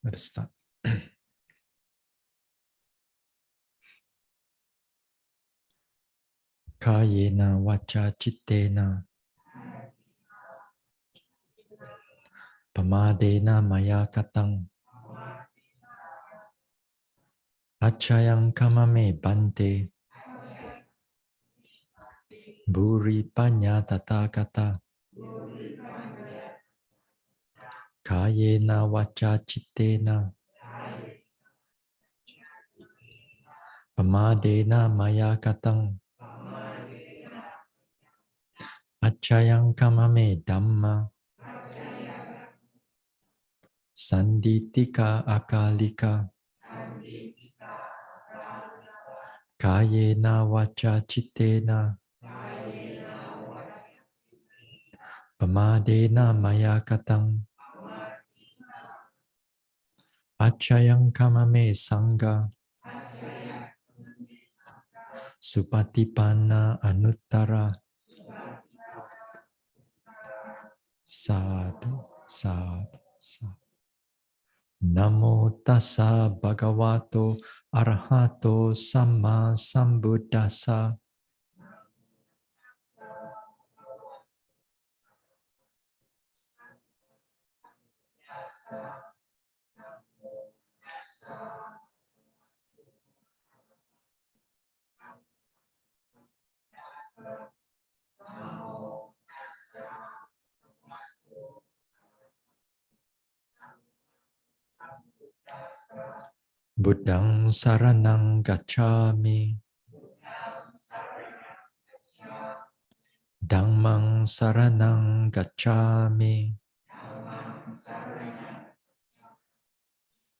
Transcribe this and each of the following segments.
Let us start. Kayena vacha chittena pamadena maya katang achayang kamame bante buri panya tathagata kayena vacha chittena pamadena maya katang achayang kamame dhamma sanditika akalika kayena vacha chittena pamadena maya katang achayang kamame sangha supatipanna anuttara sadhu sadhu sadhu. Namo tassa bhagavato arahato samma sambuddhassa. Buddhang saranang gacchami. Dhammang saranang gacchami.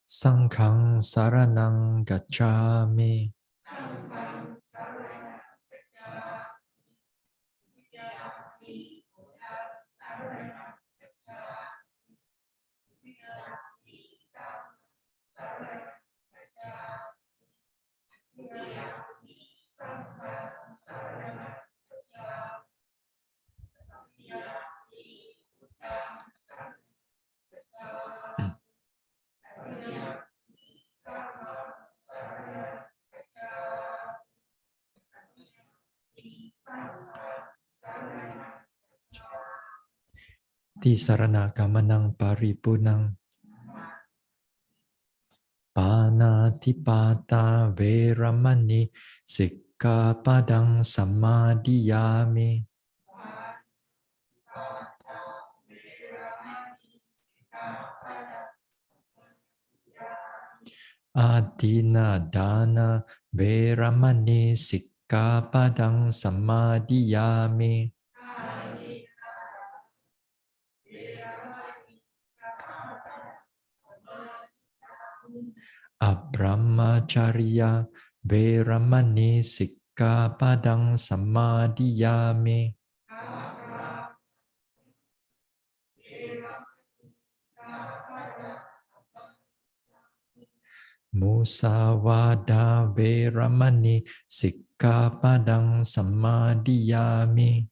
Sanghang saranang gacchami. Tisarana kamanang paripunang panatipata veramani sikkhapadang samadhiyami. Adina dana veramani sikkhapadang samadhiyami. Abrahmacharya veramani sikkhapadang samadhiyami. Musawada veramani sikkhapadang samadhiyami.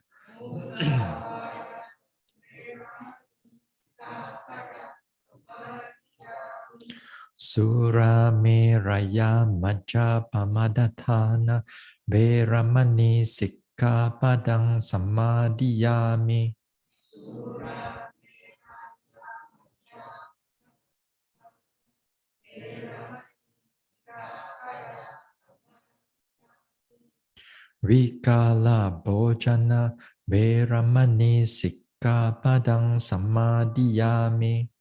Surameraya majjapamadatthana veramani sikkhapadang samadhiyami. Vikala bhojana veramani sikkhapadang samadhiyami.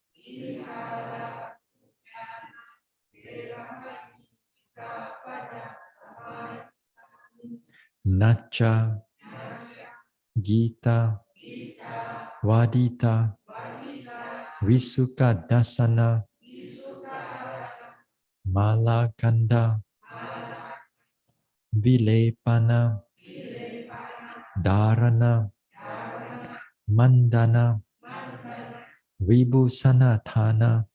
Nacha Gita Vadita Visuka Dasana Malakanda Vilepana Dharana Mandana Vibhusanatthana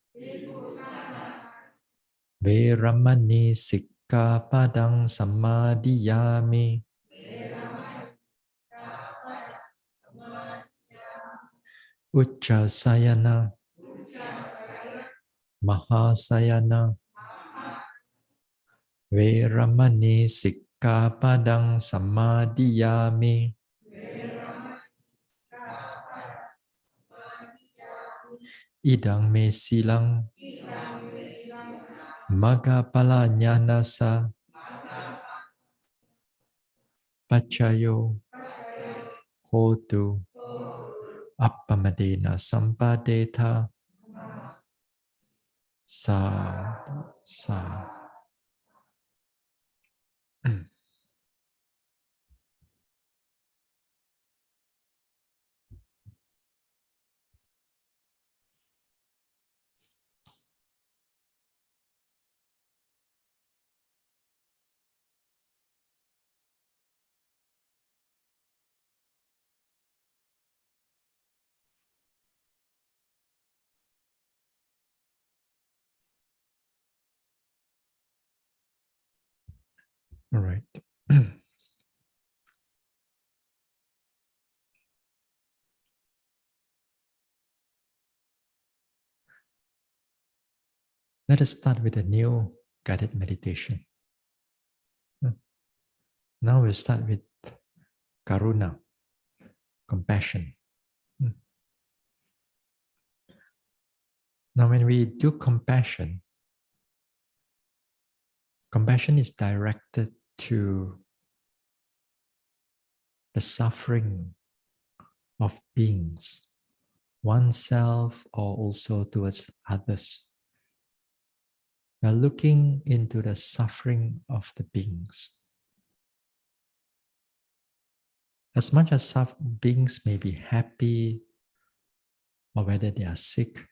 Veramani sikkhapadang samadhiyami. Uchasayana Mahasayana Veramani Sikkapadang Samadhiyami. Idang me silang Magapala Nyanasa Pachayo Hotu Appamadena Sampadeta Sa Sa. All right. Let us start with a new guided meditation. Now we'll start with Karuna, compassion. Now, when we do compassion, compassion is directed to the suffering of beings, oneself, or also towards others. We are looking into the suffering of the beings. As much as beings may be happy or whether they are sick,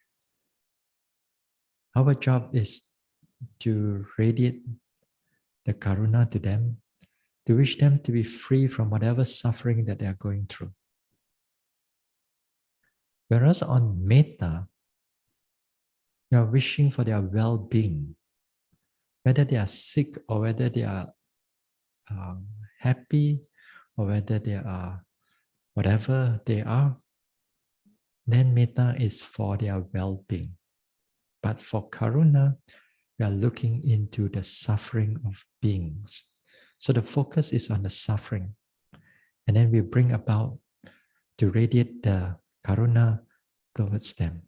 our job is to radiate the karuna to them, to wish them to be free from whatever suffering that they are going through. Whereas on metta, you are wishing for their well-being, whether they are sick or whether they are happy or whether they are whatever they are, then metta is for their well-being. But for karuna, we are looking into the suffering of beings. So the focus is on the suffering. And then we bring about to radiate the karuna towards them.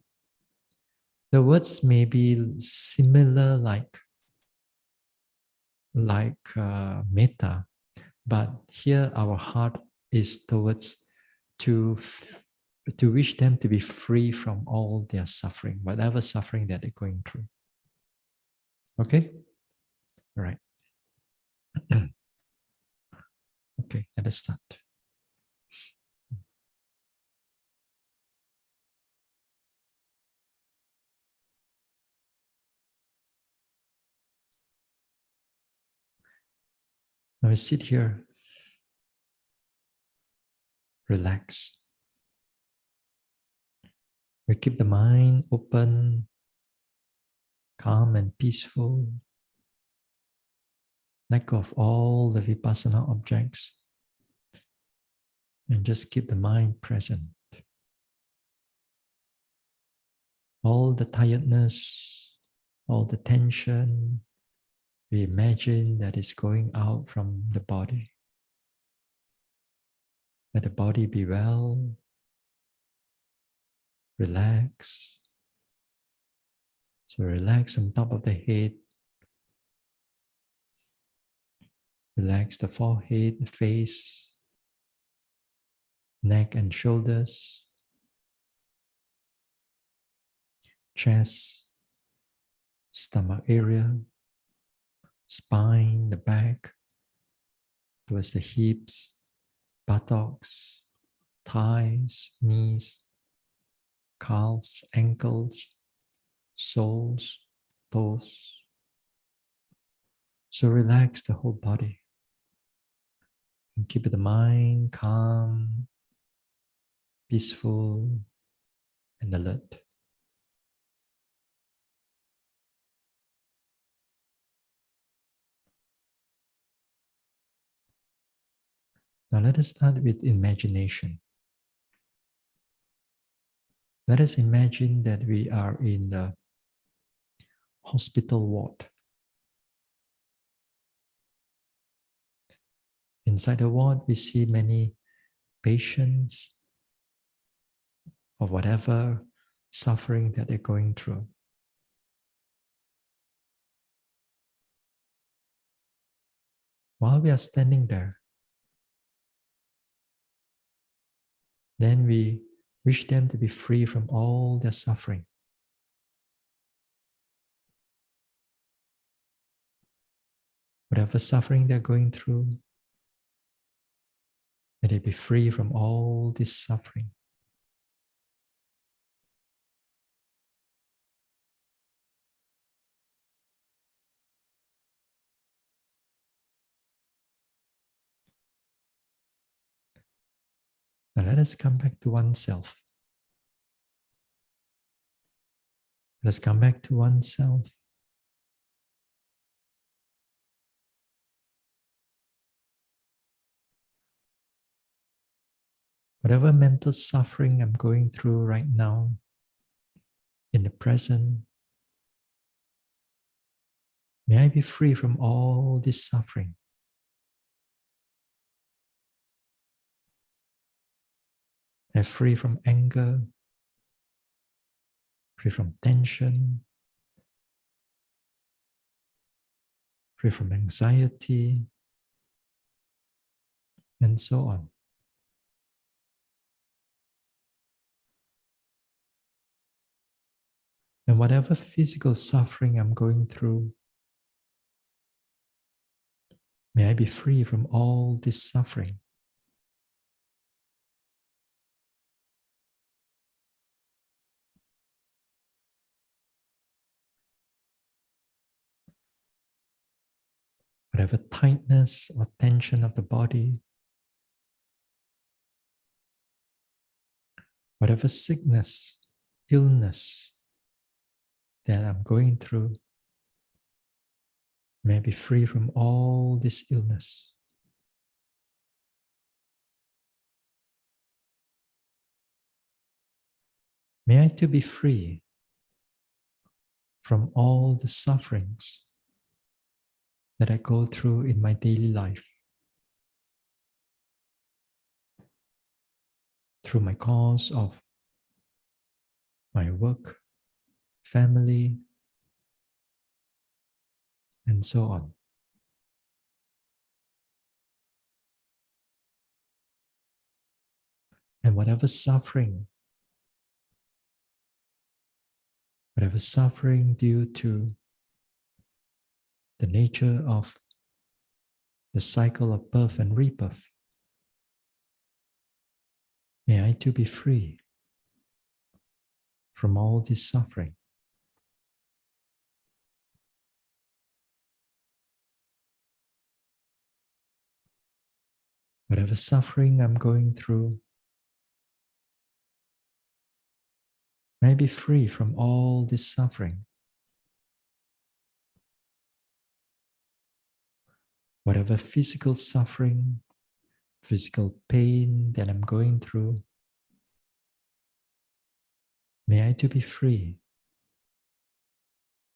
The words may be similar like metta, but here our heart is towards to wish them to be free from all their suffering, whatever suffering that they're going through. Okay? All right. Okay, let us start. Now we sit here, relax. We keep the mind open, calm and peaceful. Let go of all the Vipassanā objects and just keep the mind present. All the tiredness, all the tension, we imagine that is going out from the body. Let the body be well, relax. So relax on top of the head. Relax the forehead, the face, neck and shoulders, chest, stomach area, spine, the back, towards the hips, buttocks, thighs, knees, calves, ankles, soles, toes. So relax the whole body. And keep the mind calm, peaceful, and alert. Now let us start with imagination. Let us imagine that we are in the hospital ward. Inside the ward, we see many patients of whatever suffering that they're going through. While we are standing there, then we wish them to be free from all their suffering. Whatever suffering they're going through, may they be free from all this suffering. Now let us come back to oneself. Let us come back to oneself. Whatever mental suffering I'm going through right now, in the present, may I be free from all this suffering. May I be free from anger, free from tension, free from anxiety, and so on. And whatever physical suffering I'm going through, may I be free from all this suffering. Whatever tightness or tension of the body, whatever sickness, illness that I'm going through, may I be free from all this illness. May I too be free from all the sufferings that I go through in my daily life, through my cause of my work, family, and so on. And whatever suffering due to the nature of the cycle of birth and rebirth, may I too be free from all this suffering. Whatever suffering I'm going through, may I be free from all this suffering. Whatever physical suffering, physical pain that I'm going through, may I too be free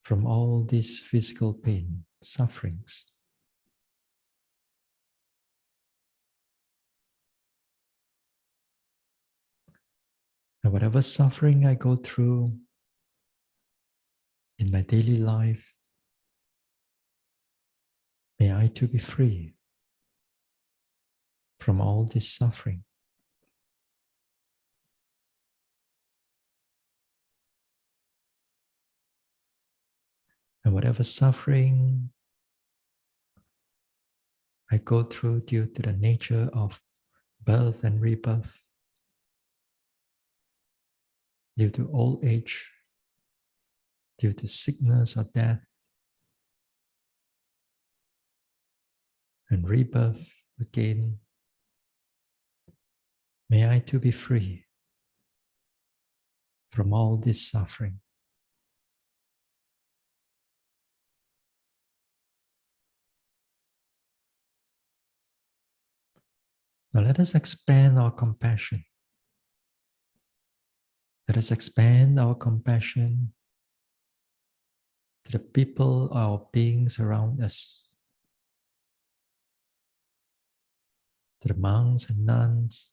from all these physical pain, sufferings. And whatever suffering I go through in my daily life, may I too be free from all this suffering. And whatever suffering I go through due to the nature of birth and rebirth, due to old age, due to sickness or death, and rebirth again, may I too be free from all this suffering. Now let us expand our compassion. Let us expand our compassion to to the people or beings around us, to the monks and nuns,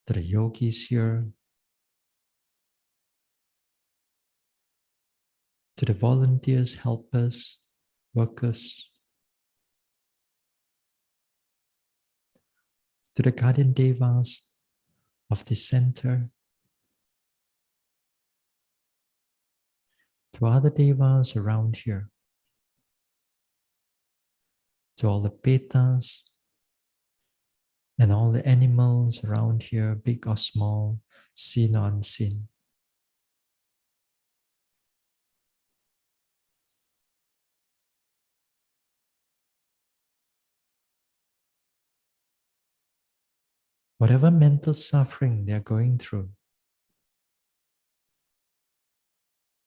to the yogis here, to the volunteers, helpers, workers, to the guardian devas of the center, to other devas around here, to all the petas and all the animals around here, big or small, seen or unseen. Whatever mental suffering they are going through,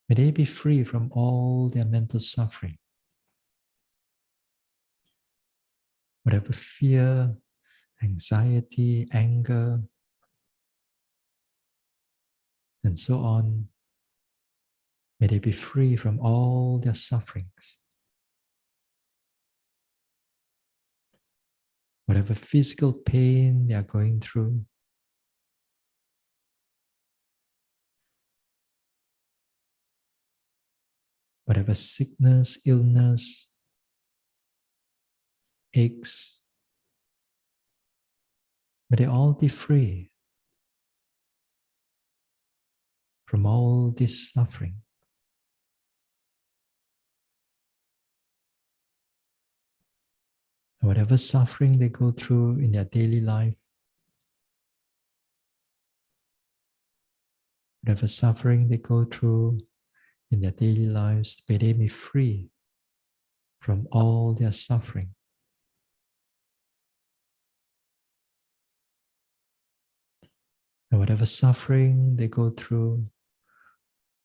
may they be free from all their mental suffering. Whatever fear, anxiety, anger, and so on, may they be free from all their sufferings. Whatever physical pain they are going through, whatever sickness, illness, aches, may they all be free from all this suffering. And whatever suffering they go through in their daily life, whatever suffering they go through in their daily lives, may they be free from all their suffering. And whatever suffering they go through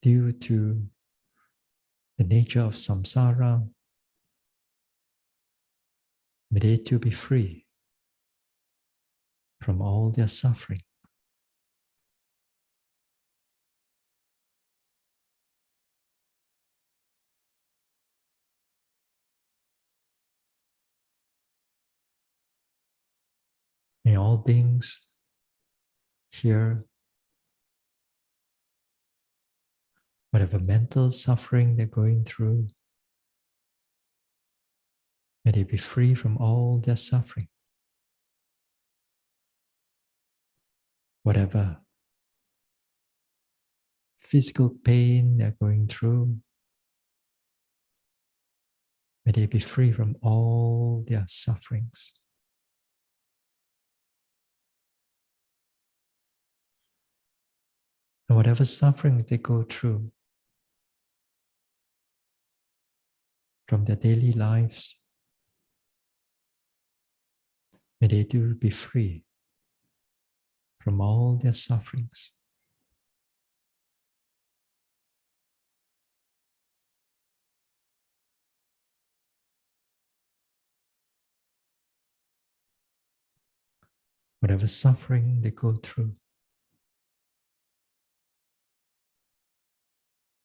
due to the nature of samsara, may they too be free from all their suffering. May all beings here, whatever mental suffering they're going through, may they be free from all their suffering. Whatever physical pain they're going through, may they be free from all their sufferings. And whatever suffering they go through from their daily lives, may they too be free from all their sufferings. Whatever suffering they go through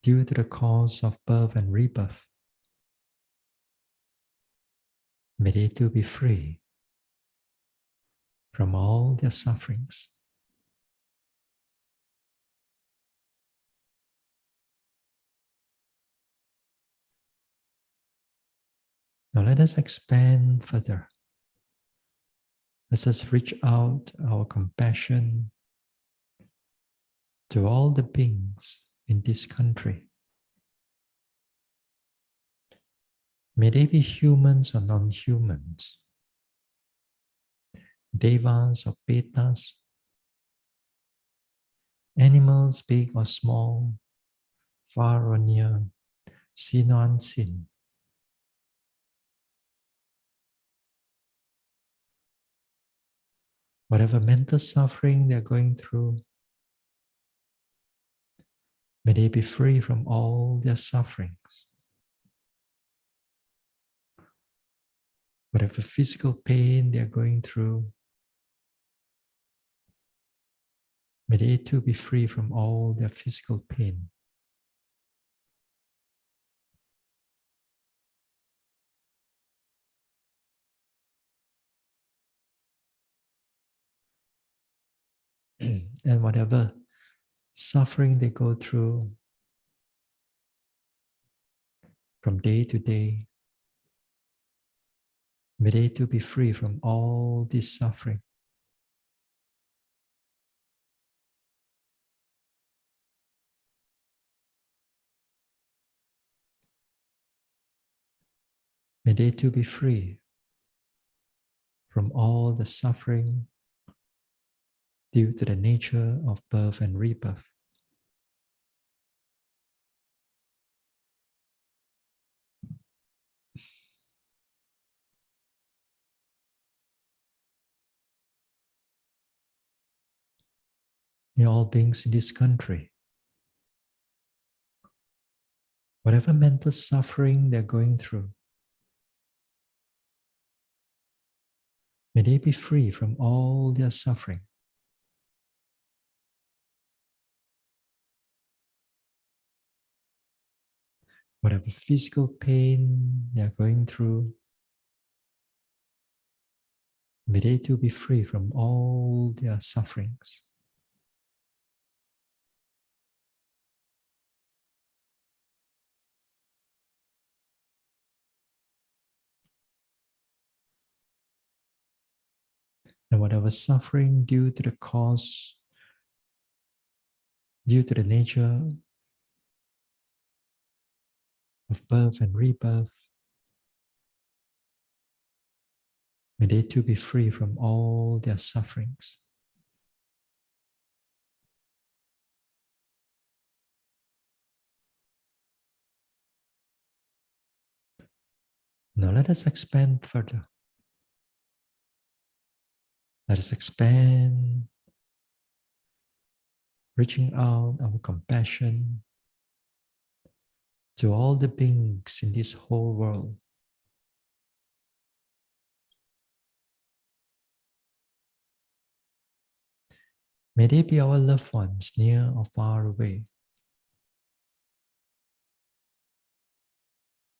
due to the cause of birth and rebirth, may they too be free from all their sufferings. Now let us expand further. Let us reach out our compassion to all the beings in this country. May they be humans or non-humans, devas or petas, animals big or small, far or near, seen or unseen. Whatever mental suffering they're going through, may they be free from all their sufferings. Whatever physical pain they're going through, May they too be free from all their physical pain. And whatever suffering they go through from day to day, may they too be free from all this suffering. May they too be free from all the suffering due to the nature of birth and rebirth. May all beings in this country, whatever mental suffering they're going through, may they be free from all their suffering. Whatever physical pain they're going through, may they too be free from all their sufferings. And whatever suffering due to the cause, due to the nature of birth and rebirth, may they too be free from all their sufferings. Now let us expand further. Let us expand, reaching out our compassion to all the beings in this whole world. May they be our loved ones, near or far away,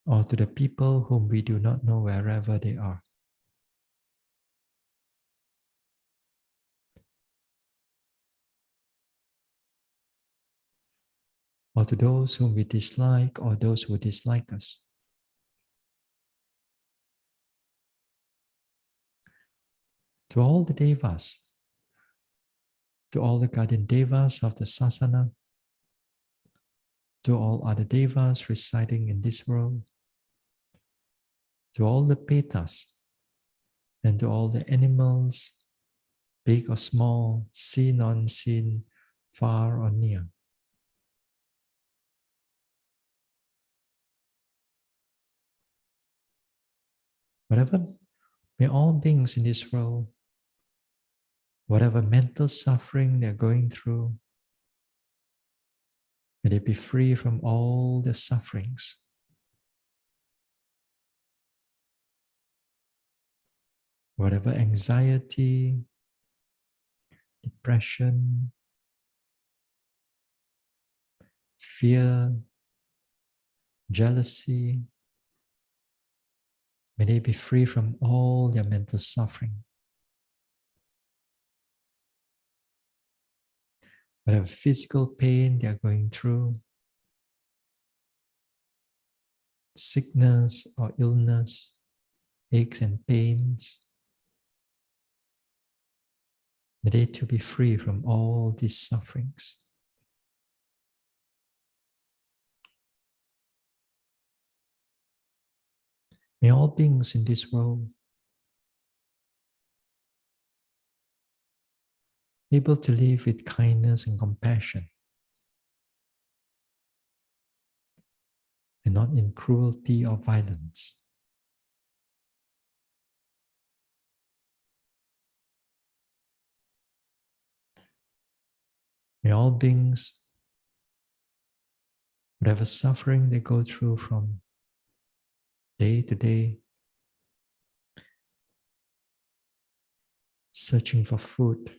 or to the people whom we do not know wherever they are. Or to those whom we dislike or those who dislike us. To all the devas, to all the guardian devas of the sasana, to all other devas residing in this world, to all the petas, and to all the animals, big or small, seen or unseen, far or near. Whatever, may all beings in this world, whatever mental suffering they're going through, may they be free from all their sufferings. Whatever anxiety, depression, fear, jealousy, may they be free from all their mental suffering. Whatever physical pain they are going through, sickness or illness, aches and pains, may they too be free from all these sufferings. May all beings in this world be able to live with kindness and compassion, and not in cruelty or violence. May all beings, whatever suffering they go through from day to day, searching for food,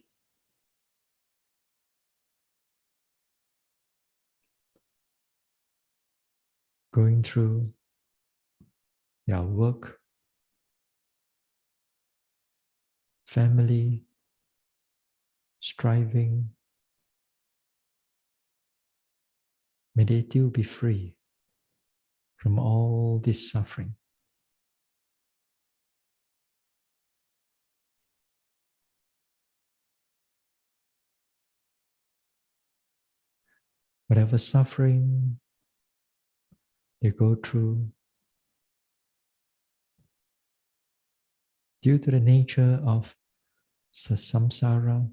going through their work, family, striving, may they too be free from all this suffering. Whatever suffering they go through, due to the nature of samsara,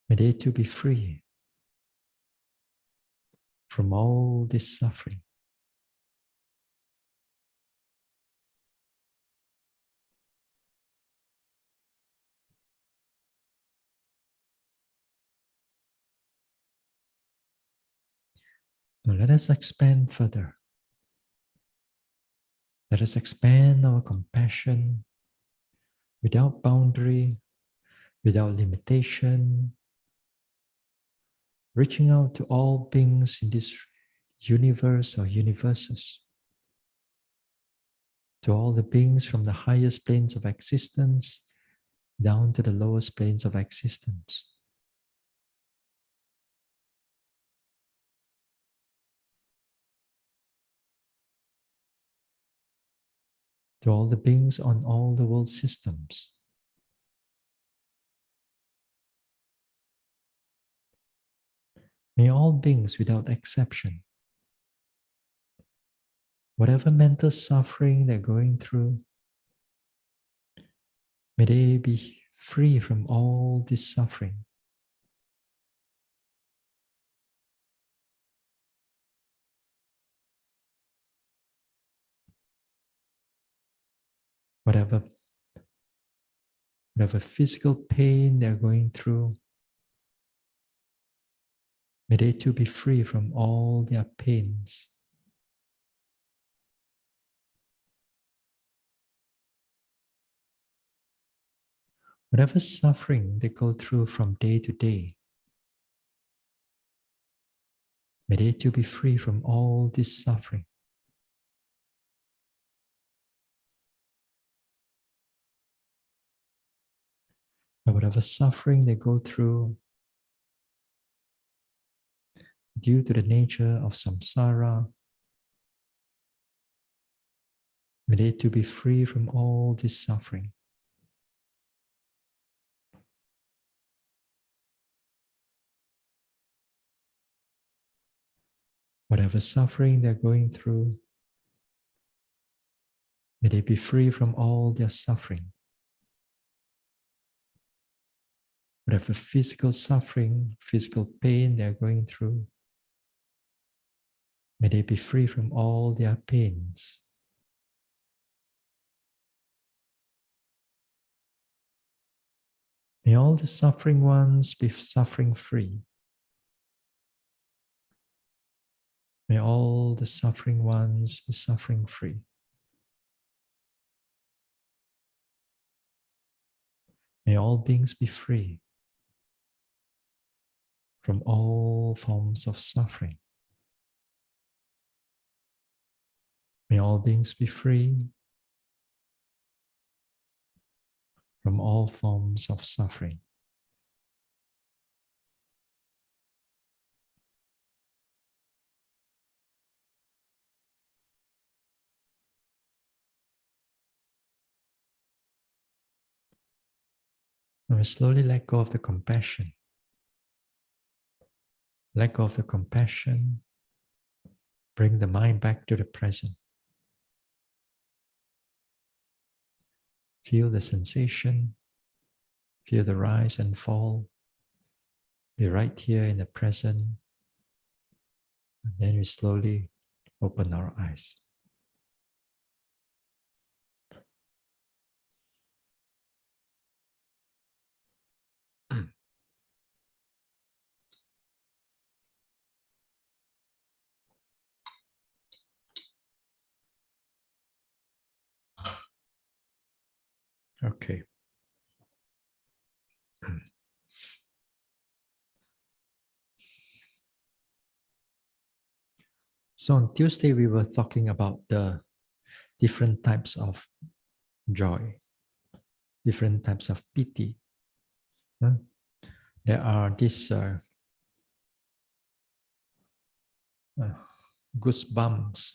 may they too be free from all this suffering. Now let us expand further. Let us expand our compassion without boundary, without limitation, reaching out to all beings in this universe or universes, to all the beings from the highest planes of existence down to the lowest planes of existence. To all the beings on all the world systems. May all beings without exception, whatever mental suffering they're going through, may they be free from all this suffering. Whatever physical pain they're going through, may they too be free from all their pains. Whatever suffering they go through from day to day, may they too be free from all this suffering. And whatever suffering they go through due to the nature of samsara, may they too be free from all this suffering. Whatever suffering they're going through, may they be free from all their suffering. Whatever physical suffering, physical pain they're going through, may they be free from all their pains. May all the suffering ones be suffering free. May all the suffering ones be suffering free. May all beings be free from all forms of suffering. May all beings be free from all forms of suffering. And we slowly let go of the compassion. Let go of the compassion. Bring the mind back to the present. Feel the sensation. Feel the rise and fall. Be right here in the present. And then we slowly open our eyes. Okay. So on Tuesday, we were talking about the different types of joy, different types of piti. There are these goosebumps,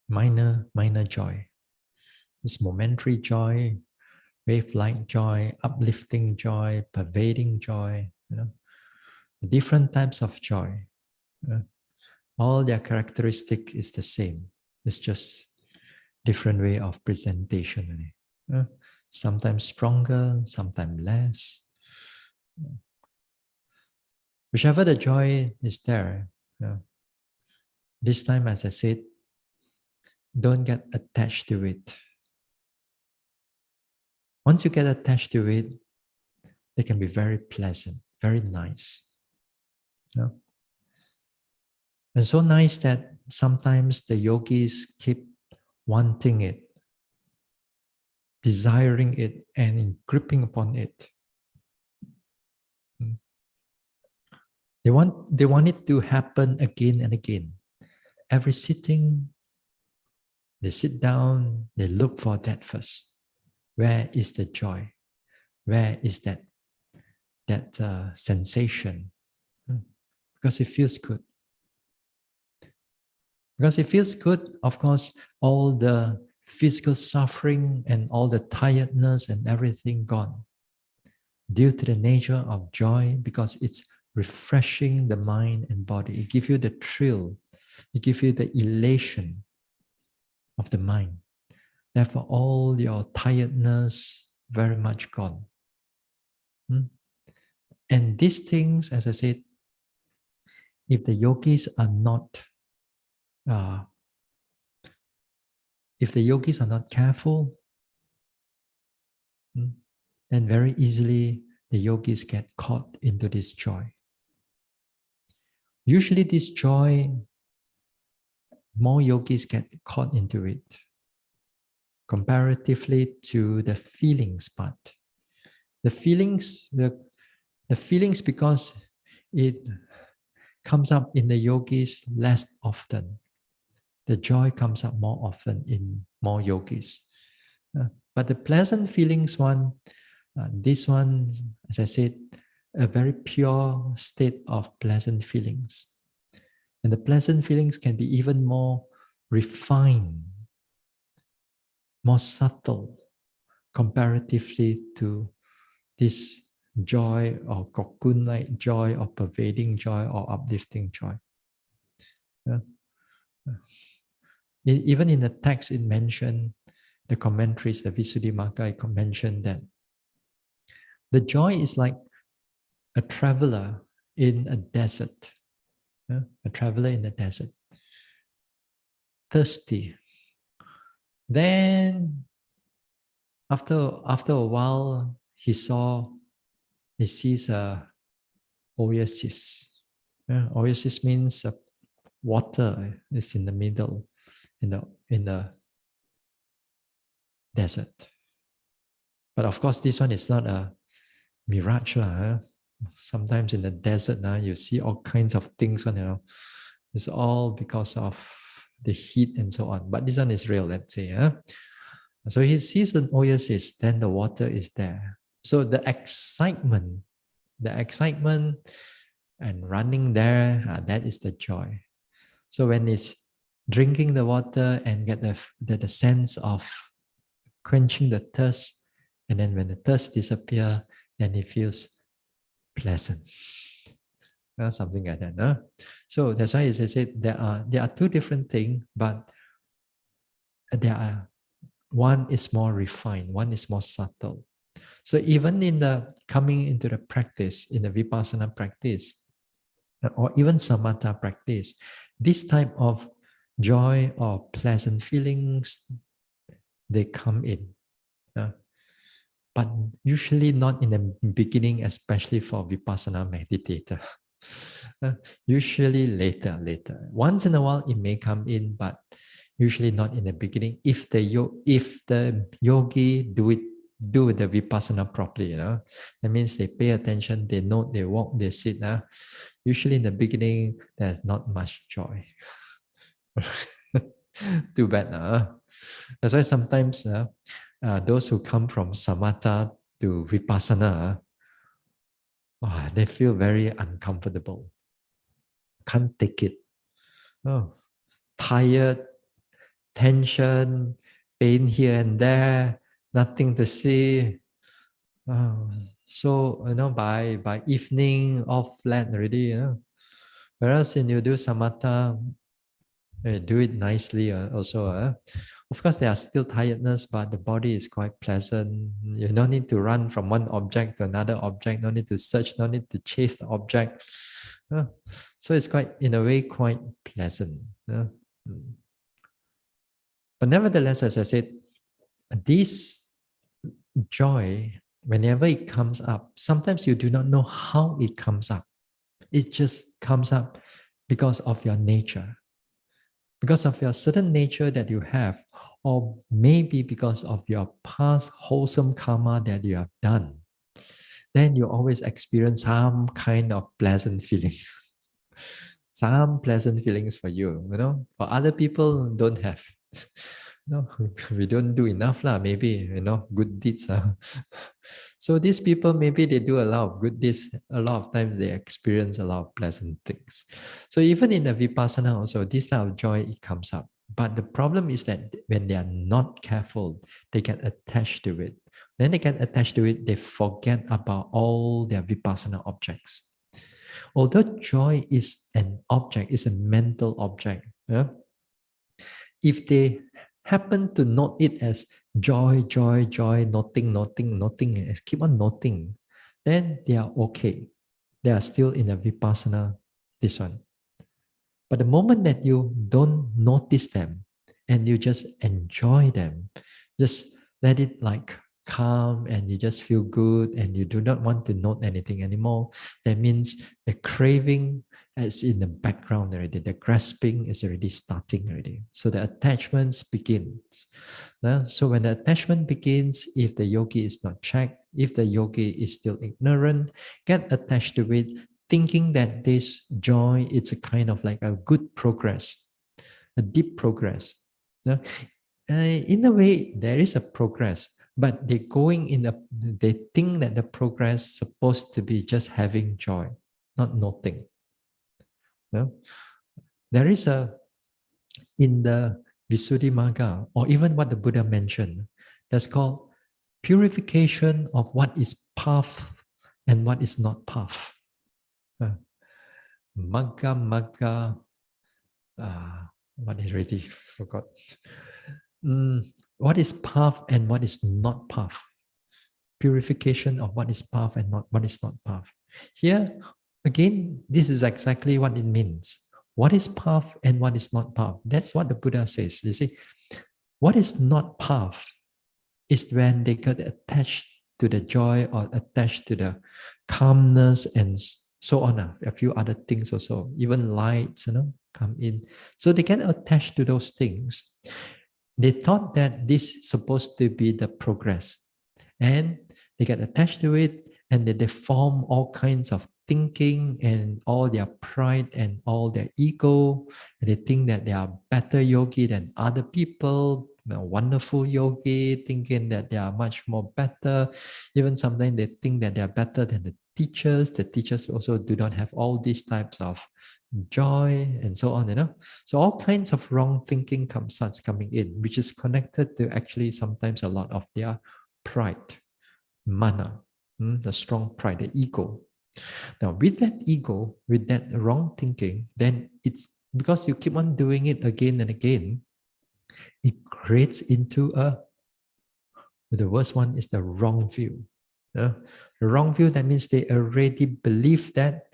minor joy. This momentary joy, wave-like joy, uplifting joy, pervading joy. Different types of joy. All their characteristic is the same. It's just different way of presentation. Sometimes stronger, sometimes less. Whichever the joy is there, this time, as I said, don't get attached to it. Once you get attached to it, they can be very pleasant, very nice. And so nice that sometimes the yogis keep wanting it, desiring it, and gripping upon it. They want it to happen again and again. Every sitting, they sit down, they look for that first. Where is the joy? Where is that sensation? Because it feels good. Because it feels good, of course, all the physical suffering and all the tiredness and everything gone. Due to the nature of joy, because it's refreshing the mind and body. It gives you the thrill. It gives you the elation of the mind. Therefore, all your tiredness very much gone. And these things, as I said, if the yogis are not careful, then very easily the yogis get caught into this joy. Usually this joy, more yogis get caught into it comparatively to the feelings part. The feelings because it comes up in the yogis less often. The joy comes up more often in more yogis. But the pleasant feelings one, this one, as I said, a very pure state of pleasant feelings. And the pleasant feelings can be even more refined, more subtle, comparatively to this joy or cocoon-like joy or pervading joy or uplifting joy. Even in the text, it mentioned, the commentaries, the Visuddhimagga mentioned that the joy is like a traveler in a desert. A traveler in the desert. Thirsty. Then, after a while, he sees a oasis. Oasis means water is in the middle, in the desert. But of course, this one is not a mirage. Sometimes in the desert, you see all kinds of things. It's all because of the heat and so on. But this one is real, let's say. So he sees an oasis, then the water is there. So the excitement and running there, that is the joy. So when it's drinking the water and get the sense of quenching the thirst, and then when the thirst disappears, then it feels pleasant. Something like that. So that's why, as I said, there are two different things, but one is more refined, one is more subtle. So even in the coming into the practice, in the Vipassana practice, or even Samatha practice, this type of joy or pleasant feelings, they come in. But usually not in the beginning, especially for Vipassana meditator. Usually later. Once in a while it may come in, but usually not in the beginning. If the yogi do it do the Vipassana properly, that means they pay attention, they note, they walk, they sit. Usually in the beginning, there's not much joy. Too bad. That's why sometimes those who come from Samatha to Vipassana, they feel very uncomfortable. Can't take it. Oh, tired, tension, pain here and there, nothing to see. So by evening all flat already. Whereas when you do samatha, do it nicely also. Of course, there are still tiredness, but the body is quite pleasant. You don't need to run from one object to another object. No need to search. No need to chase the object. So it's quite, in a way, quite pleasant. But nevertheless, as I said, this joy, whenever it comes up, sometimes you do not know how it comes up. It just comes up because of your nature, because of your certain nature that you have, or maybe because of your past wholesome karma that you have done. Then you always experience some kind of pleasant feeling. Some pleasant feelings for you, for other people don't have. No, we don't do enough lah, maybe, good deeds. So these people, maybe they do a lot of good deeds, a lot of times they experience a lot of pleasant things. So even in the Vipassana also, this type of joy, it comes up. But the problem is that when they are not careful, they get attached to it. Then they get attached to it, they forget about all their Vipassana objects. Although joy is an object, is a mental object, if they happen to note it as joy, joy, joy, noting, noting, noting, keep on noting, then they are okay. They are still in a Vipassana, this one. But the moment that you don't notice them and you just enjoy them, just let it like calm and you just feel good and you do not want to note anything anymore, that means the craving is in the background already. The grasping is already starting already. So the attachments begins. So when the attachment begins, if the yogi is not checked, if the yogi is still ignorant, get attached to it, thinking that this joy is a kind of like a good progress, a deep progress. In a way, there is a progress, but they think that the progress is supposed to be just having joy, not noting. There is in the Visuddhimagga, or even what the Buddha mentioned, that's called purification of what is path and what is not path. Magga, what I already forgot. What is path and what is not path? Purification of what is path and what is not path. Here, again, this is exactly what it means. What is path and what is not path? That's what the Buddha says. You see, what is not path is when they get attached to the joy or attached to the calmness and so on. A few other things also, even lights, come in. So they get attached to those things. They thought that this is supposed to be the progress. And they get attached to it and they form all kinds of thinking and all their pride and all their ego. And they think that they are better yogi than other people, wonderful yogi, thinking that they are much more better. Even sometimes they think that they are better than the teachers. The teachers also do not have all these types of joy and so on. So all kinds of wrong thinking starts coming in, which is connected to actually sometimes a lot of their pride, mana, the strong pride, the ego. Now, with that ego, with that wrong thinking, then it's because you keep on doing it again and again, it creates into the worst one is the wrong view. The wrong view, that means they already believe that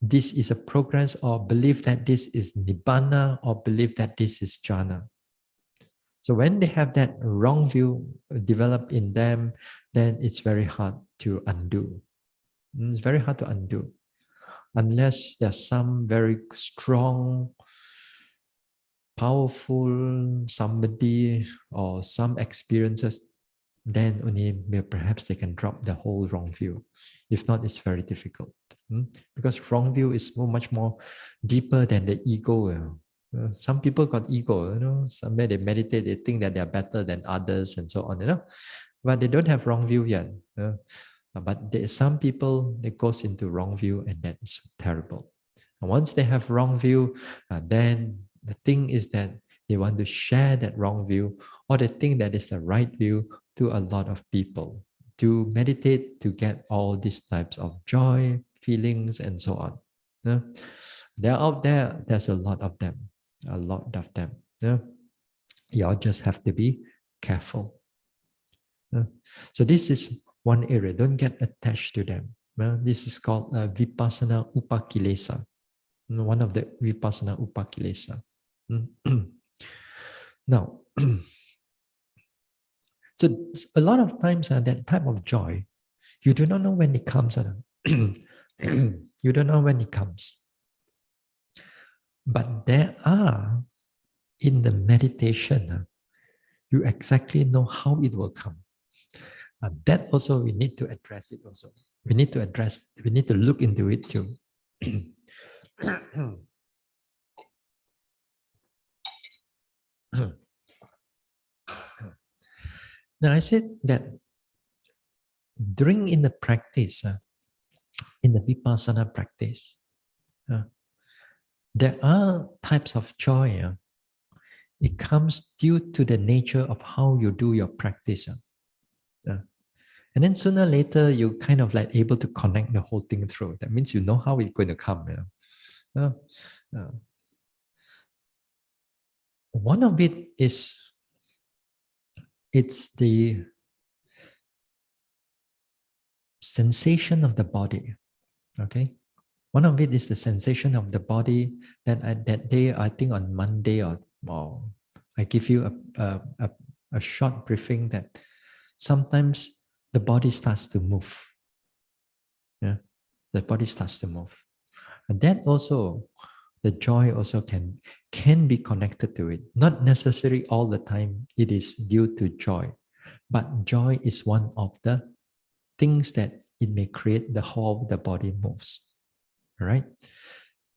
this is a progress, or believe that this is nibbana, or believe that this is jhana. So when they have that wrong view developed in them, then it's very hard to undo. It's very hard to undo unless there's some very strong, powerful somebody or some experiences then only perhaps they can drop the whole wrong view. If not, it's very difficult. Because wrong view is so much more deeper than the ego. Some people got ego, somewhere they meditate, they think that they are better than others and so on, but they don't have wrong view yet. But there are some people that goes into wrong view, and that is terrible. And once they have wrong view, then the thing is that they want to share that wrong view, or they think that is the right view to a lot of people, to meditate, to get all these types of joy, feelings, and so on. They're out there. There's a lot of them. A lot of them. You all just have to be careful. So this is one area. Don't get attached to them. This is called Vipassanā upakilesa. One of the Vipassanā upakilesa. Now, so a lot of times that type of joy, you do not know when it comes. You don't know when it comes. But there are, in the meditation, you exactly know how it will come. That also we need to address it also. We need to look into it too. Now I said that during in the practice, in the Vipassana practice, there are types of joy. It comes due to the nature of how you do your practice. And then sooner or later, you kind of like able to connect the whole thing through. That means you know how it's going to come. One of it is, it's the sensation of the body. Okay, one of it is the sensation of the body. That day, I think on Monday or I give you a short briefing that sometimes the body starts to move. The body starts to move, and that also, the joy also can be connected to it. Not necessarily all the time it is due to joy, but joy is one of the things that it may create the whole the body moves. All right.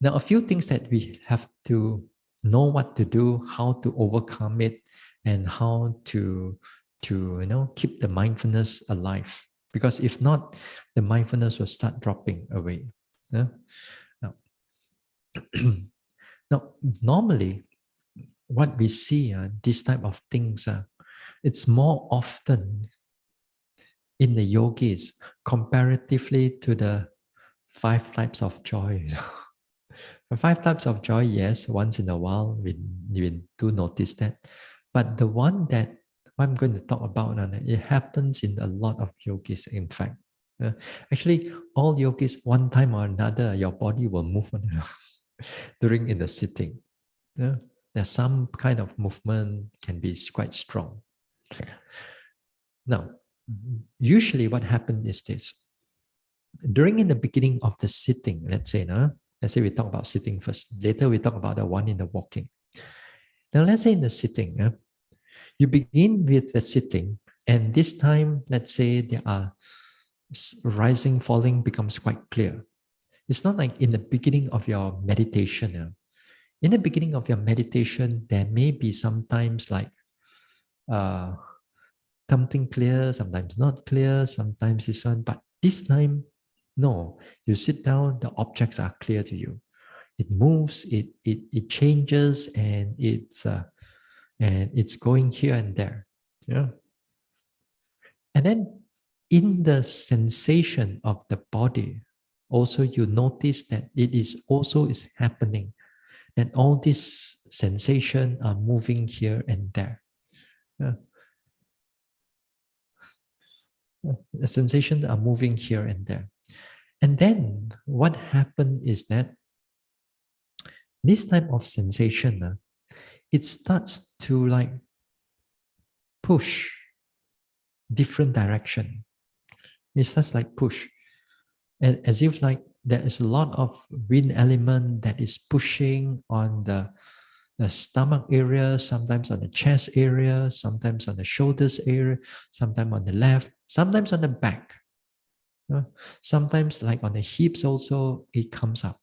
Now, a few things that we have to know what to do, how to overcome it, and how to keep the mindfulness alive. Because if not, the mindfulness will start dropping away. Now, normally, what we see, these type of things, it's more often in the yogis comparatively to the 5 types of joy. The 5 types of joy, yes, once in a while we do notice that. But the one that I'm going to talk about, it happens in a lot of yogis, in fact. Actually, all yogis, one time or another, your body will move on during in the sitting. There's some kind of movement can be quite strong. Now, usually what happens is this. During in the beginning of the sitting, let's say we talk about sitting first. Later we talk about the one in the walking. Now let's say in the sitting, you begin with the sitting, and this time, let's say there are rising, falling becomes quite clear. It's not like in the beginning of your meditation. In the beginning of your meditation, there may be sometimes like something clear, sometimes not clear, sometimes this one, but this time, no. You sit down, the objects are clear to you. It moves, it changes, and it's going here and there. And then in the sensation of the body, also you notice that it is happening, that all these sensations are moving here and there. The sensations are moving here and there. And then what happened is that this type of sensation, it starts to like push different direction. It starts like push. And as if like there is a lot of wind element that is pushing on the the stomach area, sometimes on the chest area, sometimes on the shoulders area, sometimes on the left, sometimes on the back. Sometimes like on the hips also, it comes up.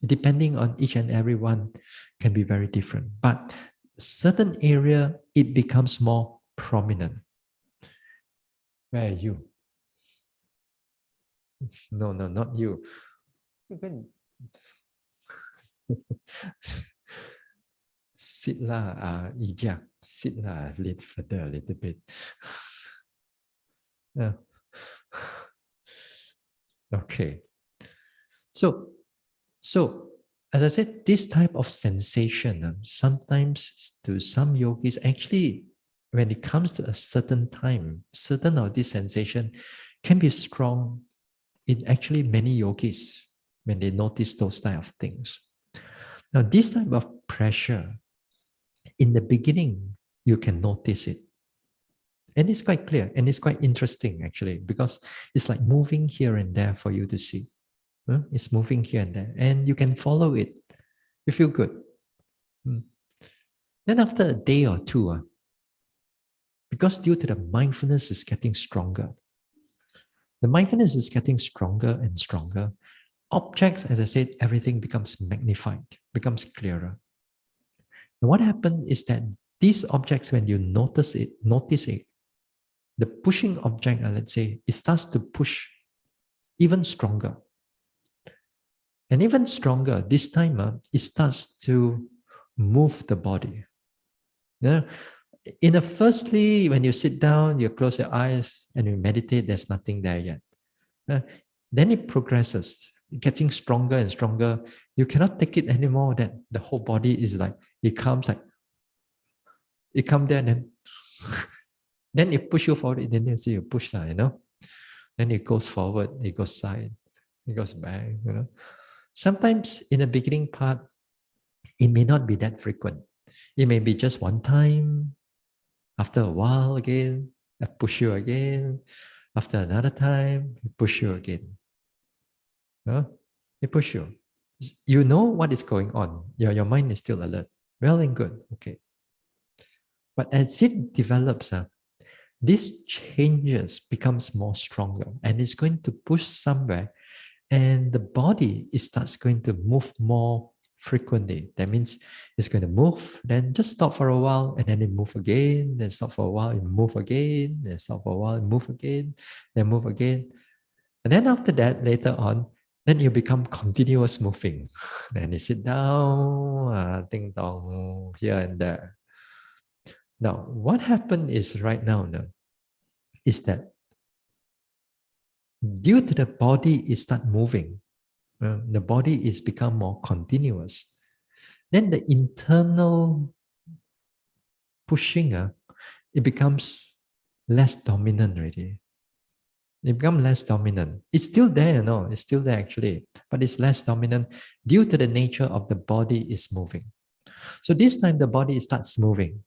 Depending on each and every one can be very different. But certain area, it becomes more prominent. Where are you? No, not you. Sit lah, Ijak. Sit lah, a little further, a little bit. Yeah. Okay. So as I said, this type of sensation, sometimes to some yogis, actually, when it comes to a certain time, certain of this sensation can be strong in actually many yogis when they notice those type of things. Now, this type of pressure, in the beginning, you can notice it. And it's quite clear and it's quite interesting actually, because it's like moving here and there for you to see. It's moving here and there, and you can follow it. You feel good. Then after a day or two, because due to the mindfulness is getting stronger, the mindfulness is getting stronger and stronger. Objects, as I said, everything becomes magnified, becomes clearer. And what happens is that these objects, when you notice it, the pushing object, let's say, it starts to push even stronger. And even stronger, this time, it starts to move the body. Yeah. In the firstly, when you sit down, you close your eyes and you meditate, there's nothing there yet. Then it progresses, getting stronger and stronger. You cannot take it anymore that the whole body is like, it comes there and then, then it push you forward, then you see you push that, Then it goes forward, it goes side, it goes back, Sometimes in the beginning part, it may not be that frequent. It may be just one time. After a while again, I push you again. After another time, I push you again. It push you. You know what is going on. Your mind is still alert. Well and good. Okay. But as it develops, this changes becomes more stronger and it's going to push somewhere, and the body starts going to move more frequently. That means it's going to move, then just stop for a while, and then it move again, then stop for a while, it move again, then stop for a while, it move again, then move again. And then after that, later on, then you become continuous moving. Then you sit down, ding dong, here and there. Now, what happened is right now, is that due to the body is start moving, the body is become more continuous, then the internal pushing, it becomes less dominant already. It becomes less dominant. It's still there, it's still there actually, but it's less dominant due to the nature of the body is moving. So this time the body starts moving.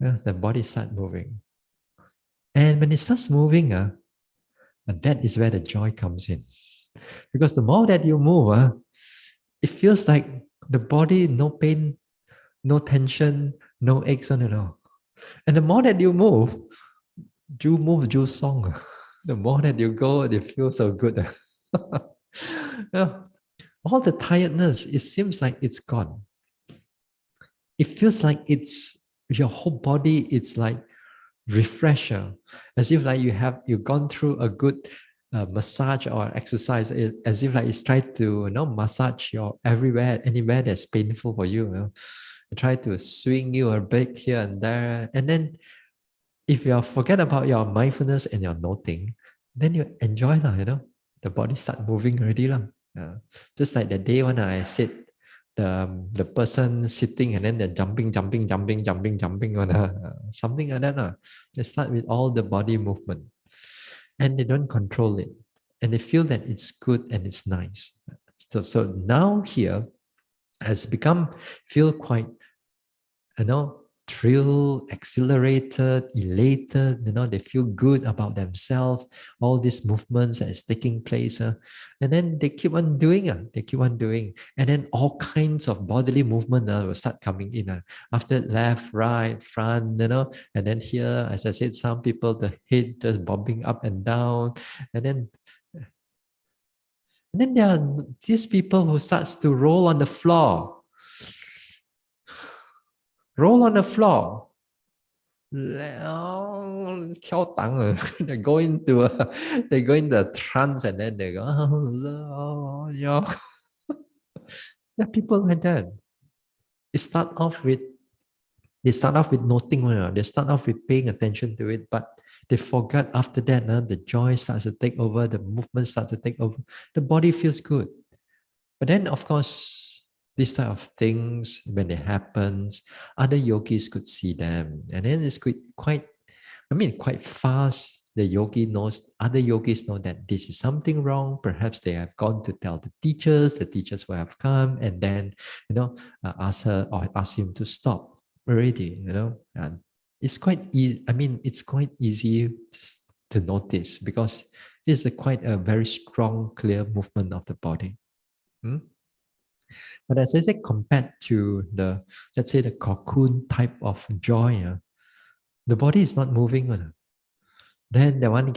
The body starts moving. And when it starts moving, and that is where the joy comes in. Because the more that you move, it feels like the body, no pain, no tension, no aches on and all. And the more that you move, you song. The more that you go, it feels so good. All the tiredness, it seems like it's gone. It feels like it's your whole body, it's like refresher, as if like you've gone through a good massage or exercise, as if like it's trying to massage your anywhere that's painful for you. It try to swing you a bit here and there, and then if you forget about your mindfulness and your noting, then you enjoy the body start moving already just like the day when I said the person sitting and then they're jumping on something like that. They start with all the body movement and they don't control it, and they feel that it's good and it's nice. So now here has become feel quite thrilled, exhilarated, elated, they feel good about themselves, all these movements that is taking place. And then they keep on doing, they keep on doing. And then all kinds of bodily movement will start coming in. After left, right, front, and then here, as I said, some people, the head just bobbing up and down. And then there are these people who starts to roll on the floor. Roll on the floor. They go into a trance, and then they go, yeah, people like that. They start off with nothing. They start off with paying attention to it, but they forgot after that. The joy starts to take over, the movement starts to take over, the body feels good. But then, of course, these type of things, when it happens, other yogis could see them. And then it's quite fast. Other yogis know that this is something wrong. Perhaps they have gone to tell the teachers will have come and then, ask her or ask him to stop already, And it's quite easy. It's quite easy to notice because this is quite a very strong, clear movement of the body. But as I said, compared to let's say, the cocoon type of joy, the body is not moving. Then the one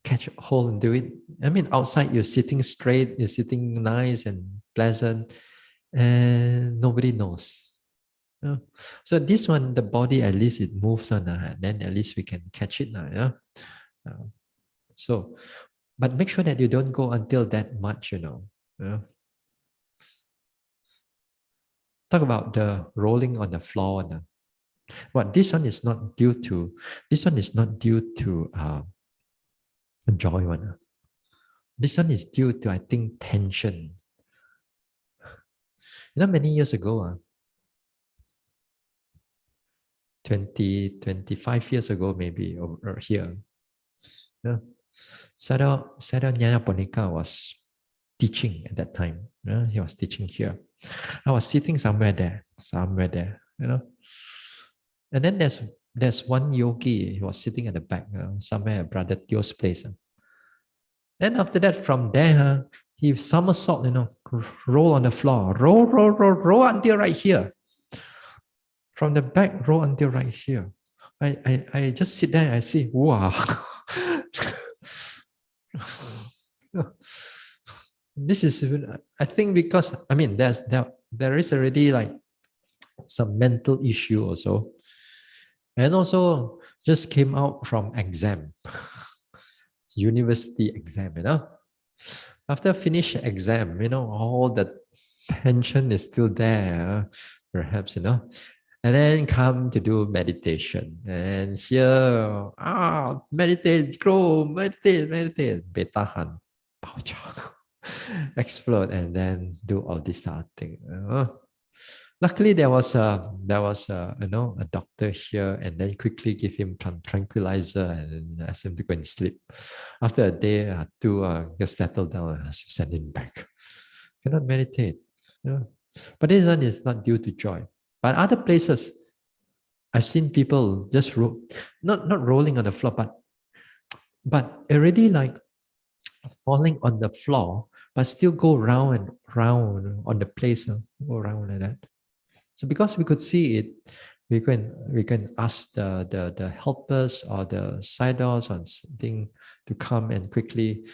catch hold and do it. Outside you're sitting straight, you're sitting nice and pleasant, and nobody knows. So this one, the body, at least it moves on, and then at least we can catch it now. So, but make sure that you don't go until that much. Talk about the rolling on the floor. But this one is not due to joy one. This one is due to, I think, tension. Many years ago, 25 years ago, maybe, or here, Sadhu Nyanaponika was teaching at that time. He was teaching here. I was sitting somewhere there, And then there's one yogi, he was sitting at the back, somewhere at Brother Tio's place. Then after that, from there, he somersault, roll on the floor, roll until right here. From the back, roll until right here. I just sit there, I see, wow. This is, I think, because there is already like some mental issue also, and also just came out from exam, university exam. After finish exam, all the tension is still there, perhaps, and then come to do meditation, and here, meditate, grow, meditate, betahan, explode, and then do all this type of thing. Luckily, there was a doctor here, and then quickly give him tranquilizer and ask him to go and sleep. After a day or two, just settle down and send him back. Cannot meditate. But this one is not due to joy. But other places, I've seen people just not rolling on the floor, but already like falling on the floor, but still go round and round on the place, go around like that. So because we could see it, we can ask the helpers or the siders or something to come and quickly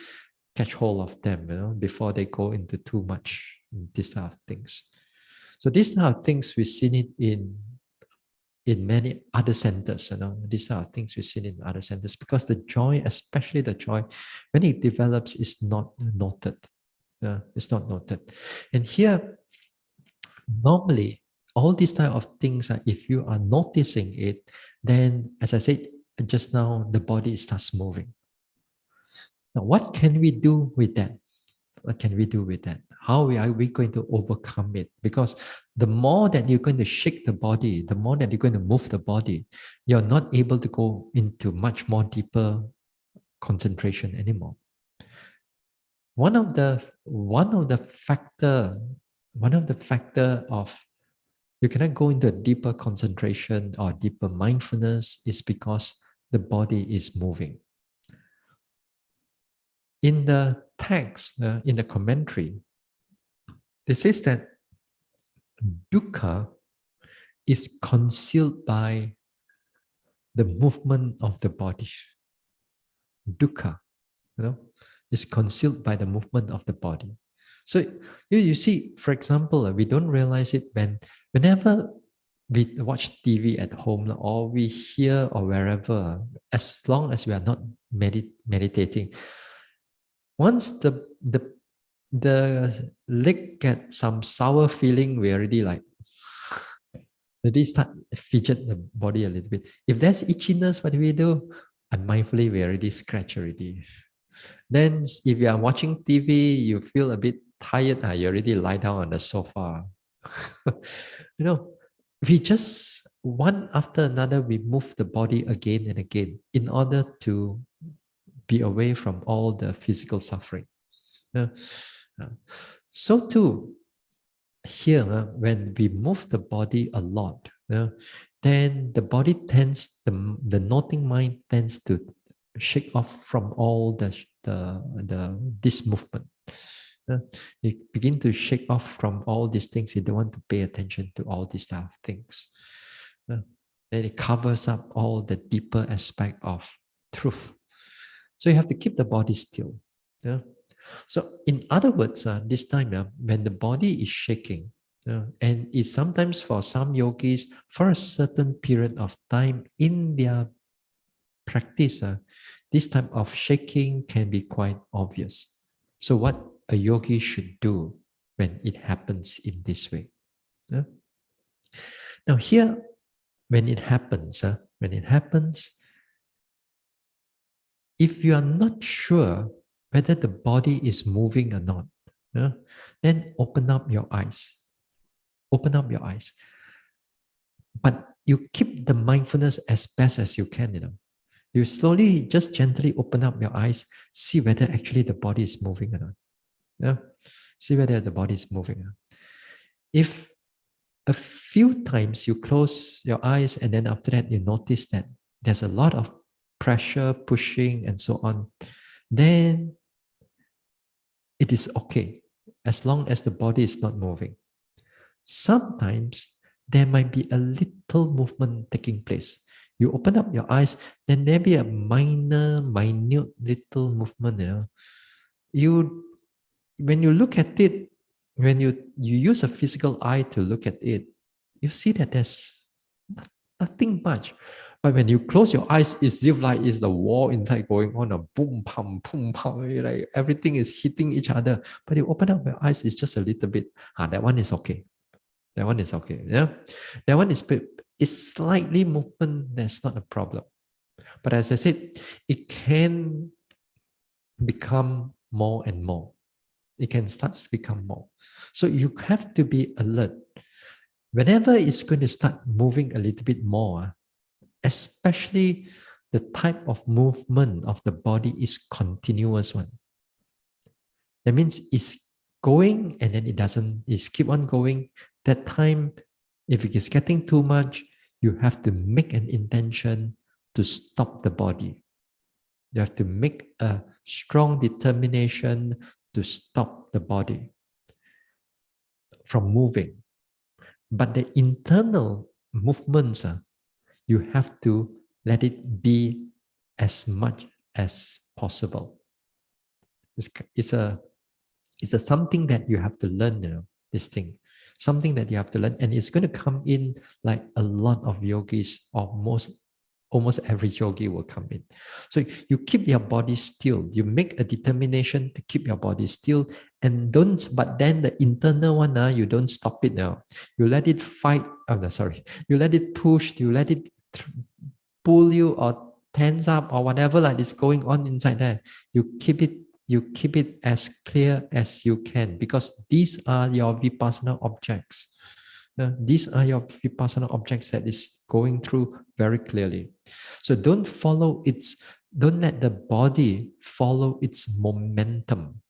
catch hold of them, before they go into too much these type of things. So these type of things we've seen it in many other centers. These are things we've seen in other centers, because the joy, especially the joy, when it develops, is not noted. It's not noted. And here, normally, all these type of things, if you are noticing it, then, as I said just now, the body starts moving. Now, what can we do with that? What can we do with that? How are we going to overcome it? Because the more that you're going to shake the body, the more that you're going to move the body, you're not able to go into much more deeper concentration anymore. One of the factor of you cannot go into a deeper concentration or deeper mindfulness is because the body is moving. In the text, in the commentary, it says that dukkha is concealed by the movement of the body. Dukkha, is concealed by the movement of the body. So you see, for example, we don't realize it whenever we watch TV at home or we hear or wherever, as long as we are not meditating, once the leg get some sour feeling, we already start fidget the body a little bit. If there's itchiness, what do we do? Unmindfully, we already scratch already. Then if you are watching TV, you feel a bit tired, you already lie down on the sofa. We just one after another, we move the body again and again in order to be away from all the physical suffering. So too, here, when we move the body a lot, then the body tends, the noting mind tends to shake off from all this movement. You begin to shake off from all these things. You don't want to pay attention to all these type of things. Then it covers up all the deeper aspect of truth. So you have to keep the body still. So in other words, this time, when the body is shaking, and it's sometimes for some yogis, for a certain period of time in their practice, this type of shaking can be quite obvious. So what a yogi should do when it happens in this way? Now here, when it happens, if you are not sure whether the body is moving or not, then open up your eyes. Open up your eyes. But you keep the mindfulness as best as you can, You slowly, just gently open up your eyes, see whether actually the body is moving or not. See whether the body is moving. If a few times you close your eyes and then after that you notice that there's a lot of pressure, pushing, and so on, then it is okay as long as the body is not moving. Sometimes there might be a little movement taking place. You open up your eyes, then there be a minute little movement. When you look at it, when you use a physical eye to look at it, you see that there's nothing much. But when you close your eyes, it's like it's the war inside going on, a boom, pum, like everything is hitting each other. But you open up your eyes, it's just a little bit. That one is okay. That one is okay. That one is slightly movement. That's not a problem. But as I said, it can become more and more. It can start to become more. So you have to be alert. Whenever it's going to start moving a little bit more, especially the type of movement of the body is continuous one. That means it's going and then it's keep on going. That time, if it is getting too much, you have to make an intention to stop the body. You have to make a strong determination to stop the body from moving. But the internal movements, you have to let it be as much as possible. It's something that you have to learn, this thing. Something that you have to learn, and it's going to come in like a lot of yogis, or almost every yogi will come in. So you keep your body still. You make a determination to keep your body still, and but then the internal one, you don't stop it now. You let it fight. You let it push. You let it pull you or tense up or whatever like is going on inside there. You keep it as clear as you can, because these are your Vipassana objects. These are your Vipassana objects that is going through very clearly. So don't let the body follow its momentum.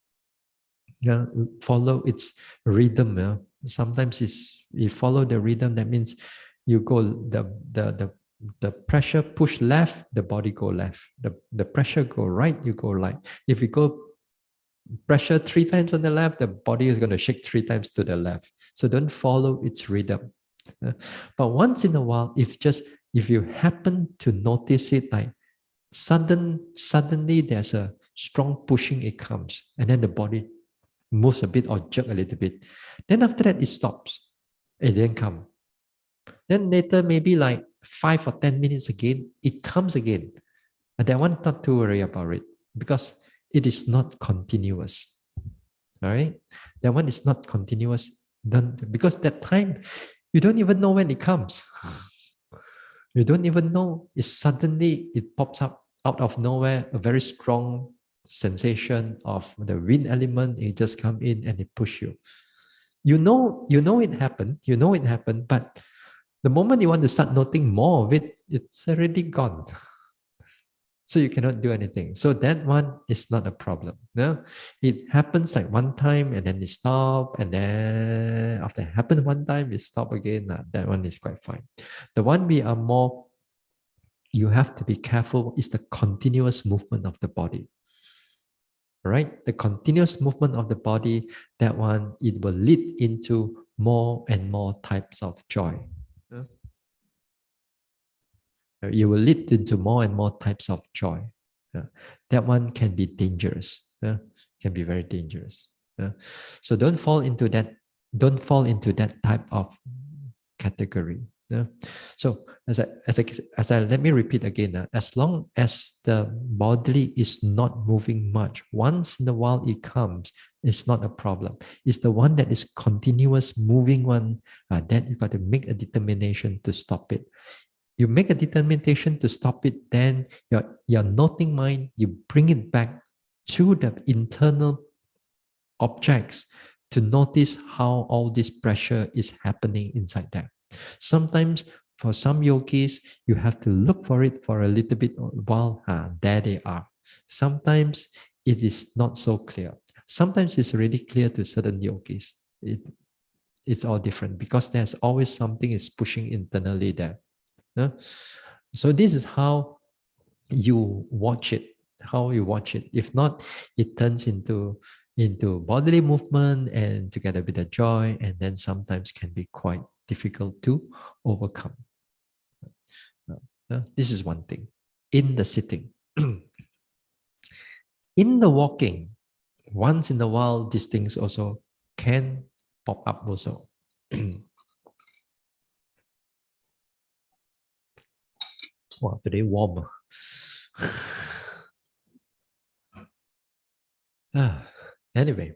Follow its rhythm. Sometimes you follow the rhythm. That means you go the pressure push left, the body go left. The pressure go right, you go right. If you go pressure 3 times on the left, the body is going to shake 3 times to the left. So don't follow its rhythm. But once in a while, if you happen to notice it, like suddenly there's a strong pushing, it comes, and then the body moves a bit or jerk a little bit. Then after that, it stops. It didn't come. Then later, maybe like 5 or 10 minutes again, it comes again. And that one, not to worry about it because it is not continuous. All right? That one is not continuous. Then, because that time, you don't even know when it comes. You don't even know. It pops up out of nowhere, a very strong sensation of the wind element. It just come in and it push you. You know it happened, but the moment you want to start noting more of it, it's already gone. So you cannot do anything. So that one is not a problem. No? It happens like one time and then it stop, and then after it happened one time, it stop again. That one is quite fine. The one you have to be careful is the continuous movement of the body. Right? The continuous movement of the body, that one, it will lead into more and more types of joy. You will lead into more and more types of joy. That one can be dangerous. Can be very dangerous. So don't fall into that. Don't fall into that type of category. So let me repeat again. As long as the body is not moving much, once in a while it comes, it's not a problem. It's the one that is continuous moving one that you got to make a determination to stop it. You make a determination to stop it, then your noting mind, you bring it back to the internal objects to notice how all this pressure is happening inside there. Sometimes for some yogis, you have to look for it for a little bit while there they are. Sometimes it is not so clear. Sometimes it's really clear to certain yogis. It's all different because there's always something is pushing internally there. So this is how you watch it. If not, it turns into bodily movement and together with the joy, and then sometimes can be quite difficult to overcome. This is one thing. In the sitting. In the walking, once in a while, these things also can pop up also. Wow, today warm. Anyway,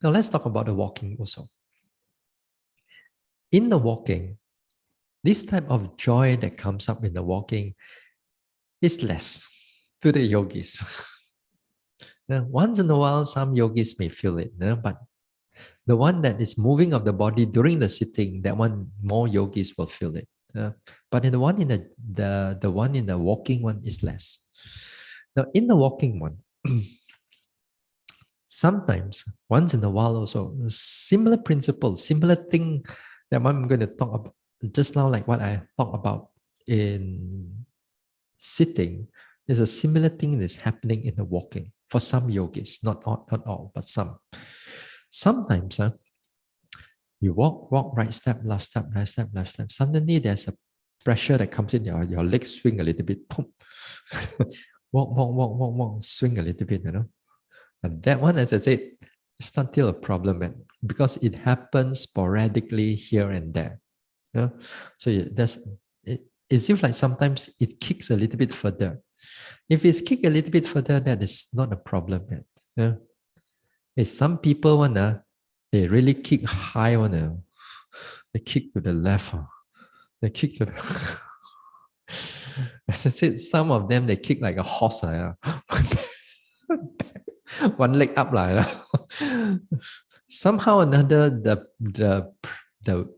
now let's talk about the walking also. In the walking, this type of joy that comes up in the walking is less to the yogis. Now, once in a while, some yogis may feel it, but the one that is moving of the body during the sitting, that one more yogis will feel it. But in the one in the one in the walking one is less. Now, in the walking one, sometimes once in a while also, similar principle, similar thing that I'm going to talk about just now, like what I talked about in sitting, is a similar thing that's happening in the walking for some yogis, not all, but some. Sometimes you walk, right step, left step, right step, left step. Suddenly there's a pressure that comes in, your legs swing a little bit. Boom. walk, swing a little bit, And that one, as I said, it's not still a problem, because it happens sporadically here and there. So it seems like sometimes it kicks a little bit further. If it's kicked a little bit further, that is not a problem. Some people they really kick high they kick to the left. They kick to the as I said, some of them they kick like a horse. One leg up. Somehow or another, the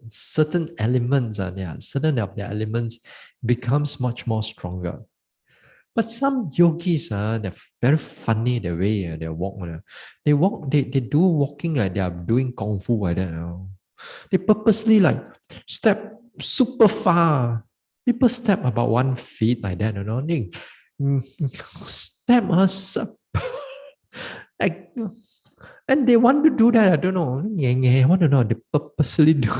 certain elements, certain of the elements becomes much more stronger. But some yogis, they're very funny the way they walk. They do walking like they are doing kung fu like that. They purposely like step super far. People step about 1 feet like that, They step us up. Like, and they want to do that. I don't know. I want to know. They purposely do.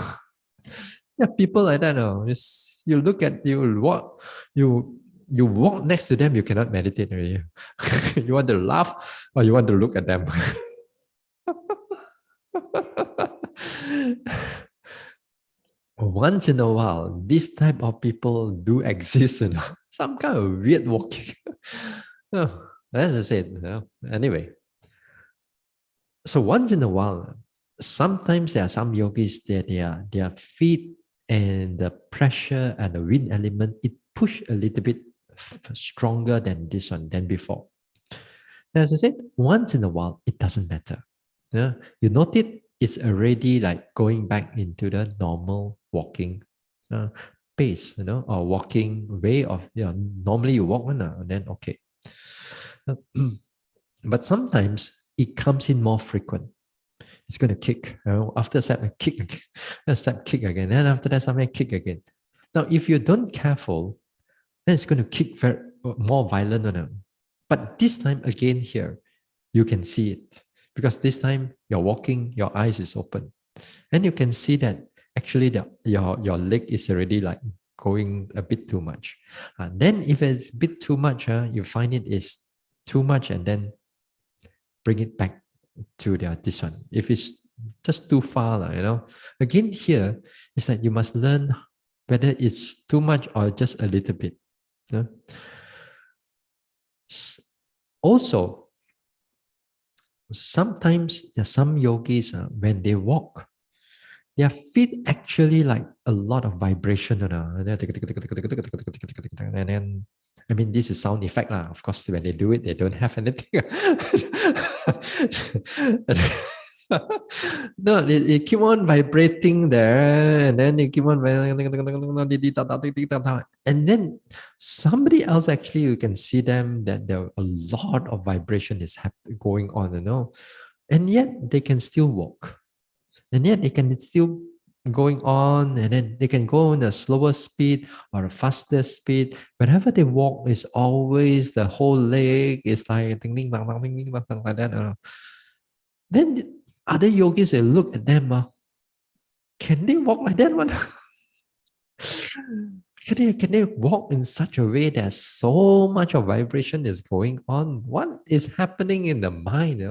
Yeah, people like that. Just you look at you walk you walk next to them. You cannot meditate already. You want to laugh or you want to look at them. Once in a while, this type of people do exist. Some kind of weird walking. Oh, that's just it. Anyway, so once in a while, sometimes there are some yogis that their feet and the pressure and the wind element, it push a little bit stronger than this one than before. As I said, once in a while, it doesn't matter. Yeah, you notice it's already like going back into the normal walking pace, or walking way of, normally you walk one, and then okay. But sometimes it comes in more frequent. It's going to kick. After a step, I kick again. Then step, kick again. Then after that, something kick again. Now, if you don't careful, then it's going to kick very more violent on them. But this time again here, you can see it because this time you're walking, your eyes is open, and you can see that actually your leg is already like going a bit too much. Then if it's a bit too much, you find it is too much, and then bring it back to this one. If it's just too far, again here, it's like you must learn whether it's too much or just a little bit. Also, sometimes there are some yogis, when they walk, their feet actually like a lot of vibration. And then, I mean, this is sound effect. Of course, when they do it, they don't have anything. No, it keep on vibrating there, and then you keep on, and then somebody else actually, you can see them that there a lot of vibration is going on, and yet they can still walk, and yet they can still going on, and then they can go on a slower speed or a faster speed. Whenever they walk, is always the whole leg is like ding ding bang bang ding ding bang bang like that. Then other yogis, they look at them, can they walk like that one? Can they walk in such a way that so much of vibration is going on? What is happening in the mind?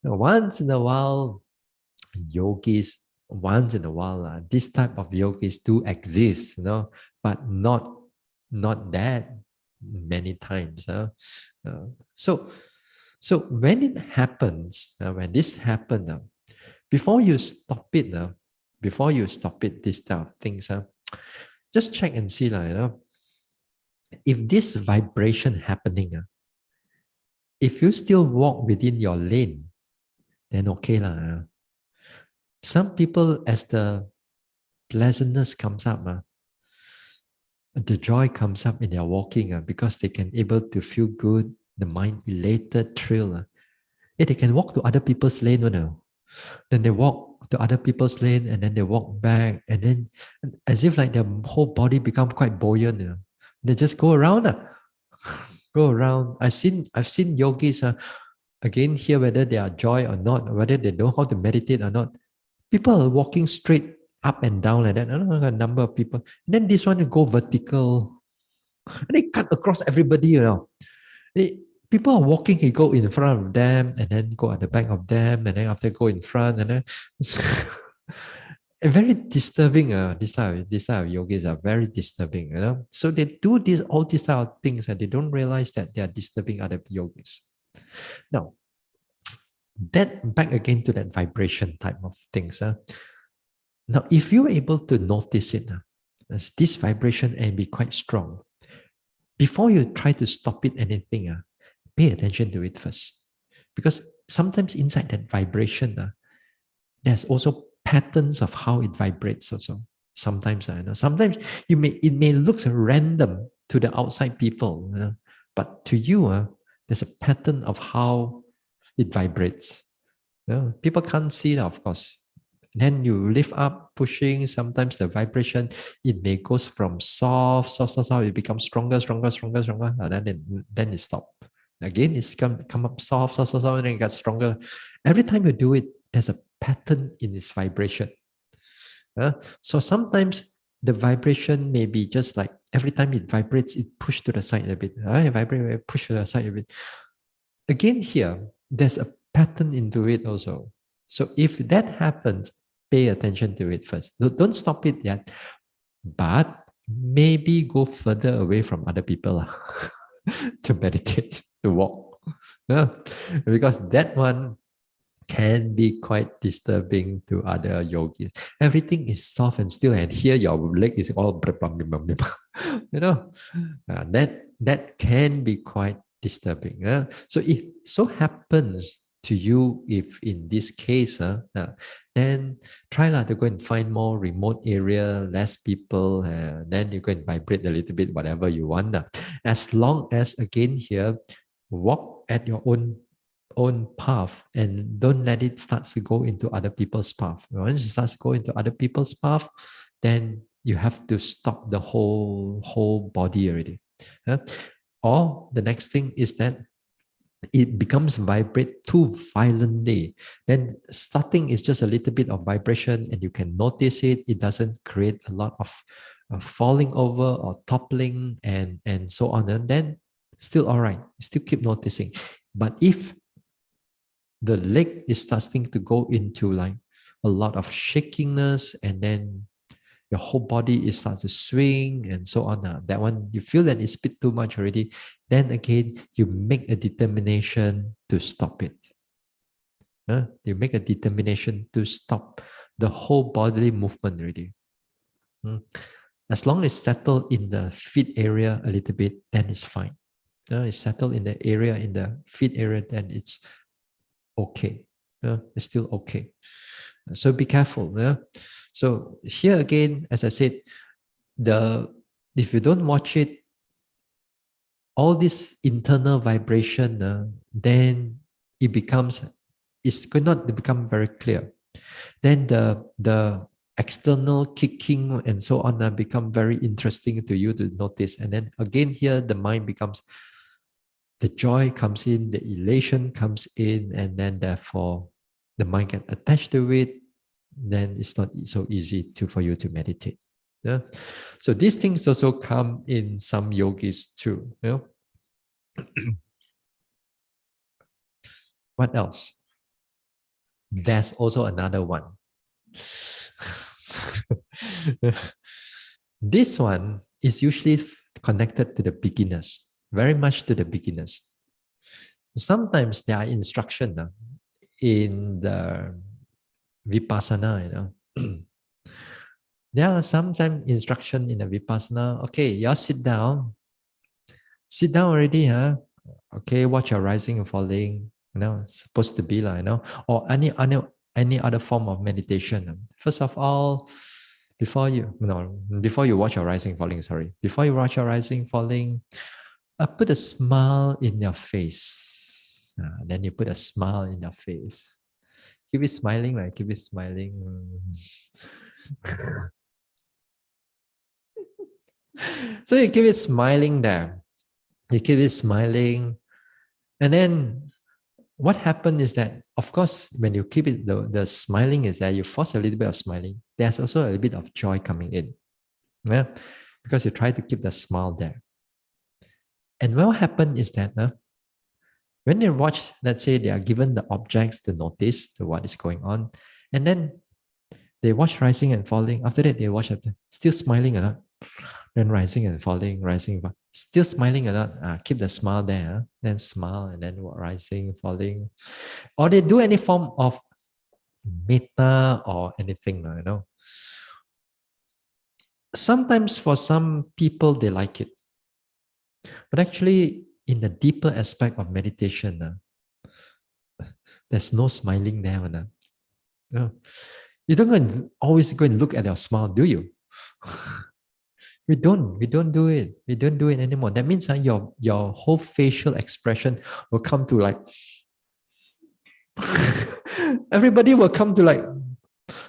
Once in a while, yogis, this type of yogis do exist, but not that many times. So when it happens, when this happens, before you stop it, this type of things, just check and see, if this vibration happening, if you still walk within your lane, then okay. Some people, as the pleasantness comes up, the joy comes up in their walking, because they can able to feel good, the mind elated, thrill. They can walk to other people's lane, then they walk to other people's lane, and then they walk back, and then as if like their whole body become quite buoyant. They just go around, go around. I've seen yogis, again here, whether they are joy or not, whether they know how to meditate or not. People are walking straight up and down like that. I don't know a number of people. And then this one will go vertical. And they cut across everybody, people are walking, he go in front of them, and then go at the back of them, and then after go in front, and then very disturbing. This type of yogis are very disturbing, So they do all these type of things, and they don't realize that they are disturbing other yogis. Now, that back again to that vibration type of things. Now, if you're able to notice it, as this vibration and be quite strong, before you try to stop it, anything, pay attention to it first. Because sometimes inside that vibration, there's also patterns of how it vibrates also. Sometimes, sometimes it may look random to the outside people, but to you, there's a pattern of how it vibrates. People can't see that, of course. Then you lift up, pushing. Sometimes the vibration, it may goes from soft, soft, soft, soft. It becomes stronger, stronger, stronger, stronger. And then it stop. Again, it's come up soft, soft, soft, soft, and then it gets stronger. Every time you do it, there's a pattern in its vibration. So sometimes the vibration may be just like every time it vibrates, it push to the side a bit. It vibrate, push to the side a bit. Again, here, there's a pattern into it also. So if that happens, pay attention to it first. Don't stop it yet, but maybe go further away from other people to meditate, to walk. Because that one can be quite disturbing to other yogis. Everything is soft and still, and here your leg is all that can be quite disturbing. So if so happens to you, if in this case, then try to go and find more remote area, less people, then you go and vibrate a little bit, whatever you want. As long as, again here, walk at your own path and don't let it start to go into other people's path. Once it starts to go into other people's path, then you have to stop the whole body already. Or the next thing is that it becomes vibrate too violently. Then starting is just a little bit of vibration and you can notice it. It doesn't create a lot of falling over or toppling and so on. And then still all right, still keep noticing. But if the leg is starting to go into like a lot of shakiness and then your whole body is starts to swing and so on. That one, you feel that it's a bit too much already. Then again, you make a determination to stop it. You make a determination to stop the whole bodily movement already. As long as it's settled in the feet area a little bit, then it's fine. It's settled in the area, in the feet area, then it's okay. It's still okay. So be careful. So here again, as I said, if you don't watch it, all this internal vibration, then it's going not to become very clear. Then the external kicking and so on become very interesting to you to notice. And then again here, the mind becomes, the joy comes in, the elation comes in, and then therefore the mind get attached to it. Then it's not so easy for you to meditate. So these things also come in some yogis too. What else? There's also another one. This one is usually connected to the beginners, very much to the beginners. Sometimes there are instruction in the Vipassanā, there are sometimes instruction in the Vipassanā. Okay, y'all sit down. Sit down already, Okay, watch your rising and falling. Supposed to be like, or any other form of meditation. First of all, before you watch your rising falling, before you watch your rising falling, put a smile in your face. Then you put a smile in your face. Keep it smiling, right? Keep it smiling. So you keep it smiling there. You keep it smiling. And then what happened is that, of course, when you keep it, the smiling is there, you force a little bit of smiling. There's also a little bit of joy coming in. Because you try to keep the smile there. And what happened is that when they watch, let's say they are given the objects to notice to what is going on, and then they watch rising and falling. After that, they watch still smiling a lot. Then rising and falling, still smiling a lot. Keep the smile there. Then smile and then rising, falling. Or they do any form of metta or anything, Sometimes for some people, they like it. But actually, in the deeper aspect of meditation, there's no smiling there. You don't always go and look at your smile, do you? We don't do it. We don't do it anymore. That means your whole facial expression will come to like everybody will come to like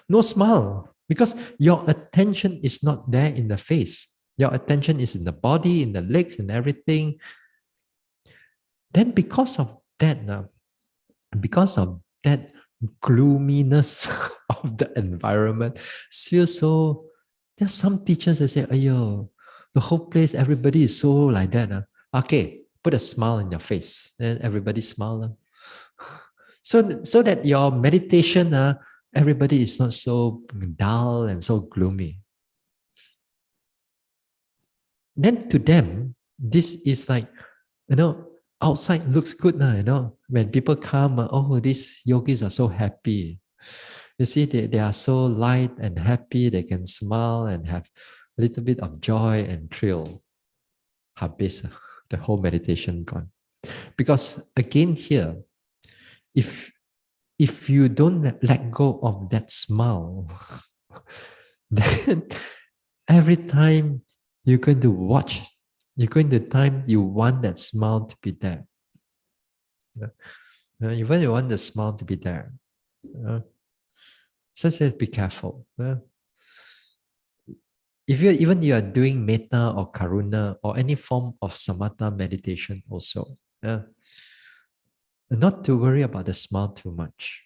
No smile. Because your attention is not there in the face. Your attention is in the body, in the legs, and everything. Then because of that, because of that gloominess of the environment, feel so. There's some teachers that say, "Ayo, the whole place, everybody is so like that." Okay, put a smile on your face, and everybody smile. So that your meditation, everybody is not so dull and so gloomy. Then to them, this is like, outside looks good now. When people come, oh, these yogis are so happy. You see, they are so light and happy. They can smile and have a little bit of joy and thrill. Habis, the whole meditation gone. Because again here, if you don't let go of that smile, then every time you're going to watch, you're going to time you want that smile to be there. You really want the smile to be there. So say be careful. If you are doing metta or karuna or any form of samatha meditation also, not to worry about the smile too much.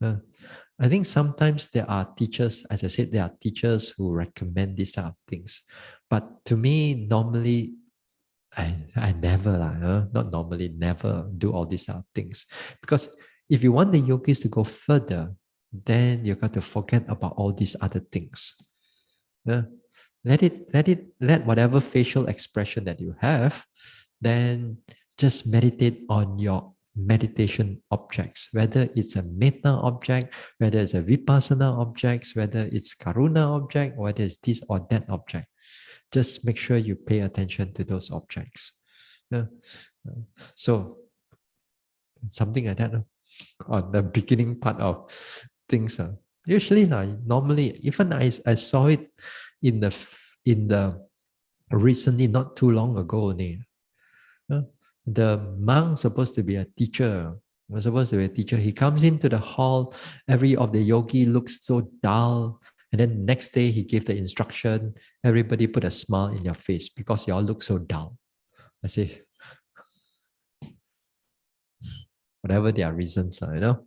I think sometimes there are teachers, as I said, there are teachers who recommend these type of things. But to me, normally, I never, not normally, never do all these type of things. Because if you want the yogis to go further, then you got to forget about all these other things. Let whatever facial expression that you have, then just meditate on your meditation objects, whether it's a metta object, whether it's a vipassana object, whether it's karuna object, whether it's this or that object. Just make sure you pay attention to those objects. So something like that on the beginning part of things. Usually, normally, even I saw it in the recently, not too long ago. The monk supposed to be a teacher. Was supposed to be a teacher. He comes into the hall. Every of the yogi looks so dull. And then next day he gave the instruction. Everybody put a smile in your face because you all look so dull. I say, whatever their reasons are.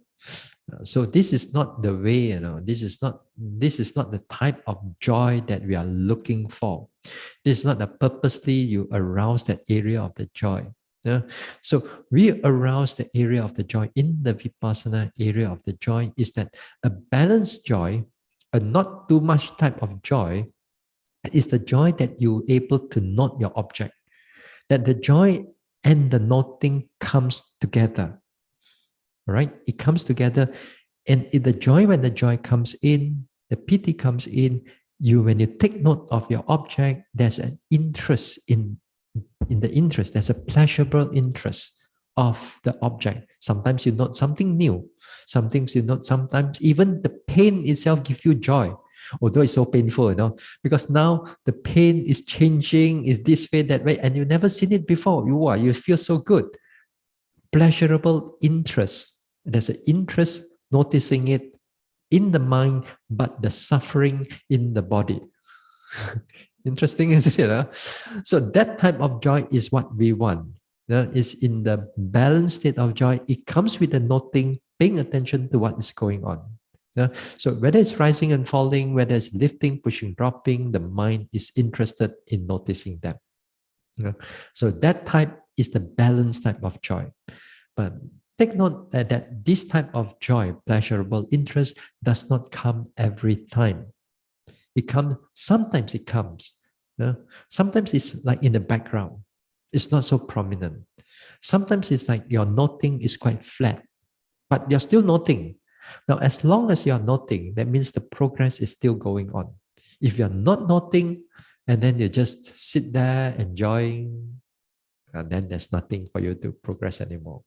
So this is not the way, this is not the type of joy that we are looking for. This is not the purposely you arouse that area of the joy. So we arouse the area of the joy in the Vipassana area of the joy is that a balanced joy, a not too much type of joy, is the joy that you're able to note your object. That the joy and the noting comes together. Right? It comes together. And in the joy, when the joy comes in, the piti comes in, when you take note of your object, there's an interest in the interest. There's a pleasurable interest of the object. Sometimes you note something new. Sometimes even the pain itself gives you joy. Although it's so painful, because now the pain is changing, is this way, that way, and you've never seen it before. You feel so good. Pleasurable interest. There's an interest noticing it in the mind, but the suffering in the body. Interesting, isn't it? So that type of joy is what we want. Is in the balanced state of joy. It comes with the noting, paying attention to what is going on. So whether it's rising and falling, whether it's lifting, pushing, dropping, the mind is interested in noticing them. So that type is the balanced type of joy. But take note that this type of joy, pleasurable interest, does not come every time. Sometimes it comes. Sometimes it's like in the background. It's not so prominent. Sometimes it's like your noting is quite flat, but you're still noting. Now, as long as you're noting, that means the progress is still going on. If you're not noting, and then you just sit there enjoying, and then there's nothing for you to progress anymore.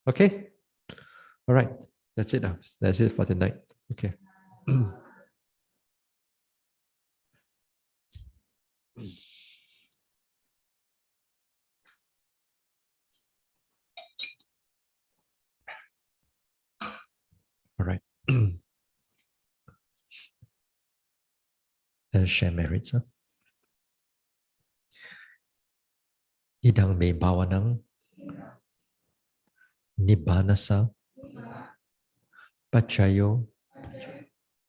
Okay? All right. That's it. That's it for tonight. Okay. All right. Share merits. Idang me bhavanang nibbanasa pachayo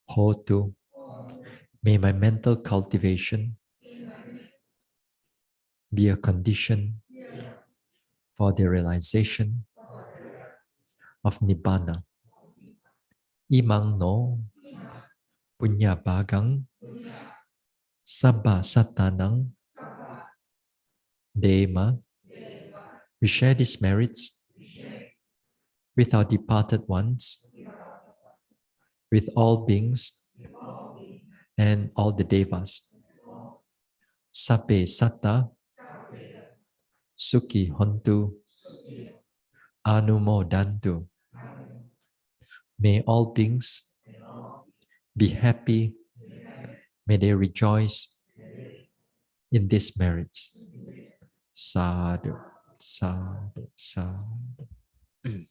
hotu. May my mental cultivation be a condition for the realization of nibbana. Imang no punya bhagang sabba satanang dema. We share these merits with our departed ones, with all beings and all the devas. Sabbe satta sukhi hontu anumodantu. May all beings be happy. May they rejoice in these merits. Sadhu, sadhu, sadhu.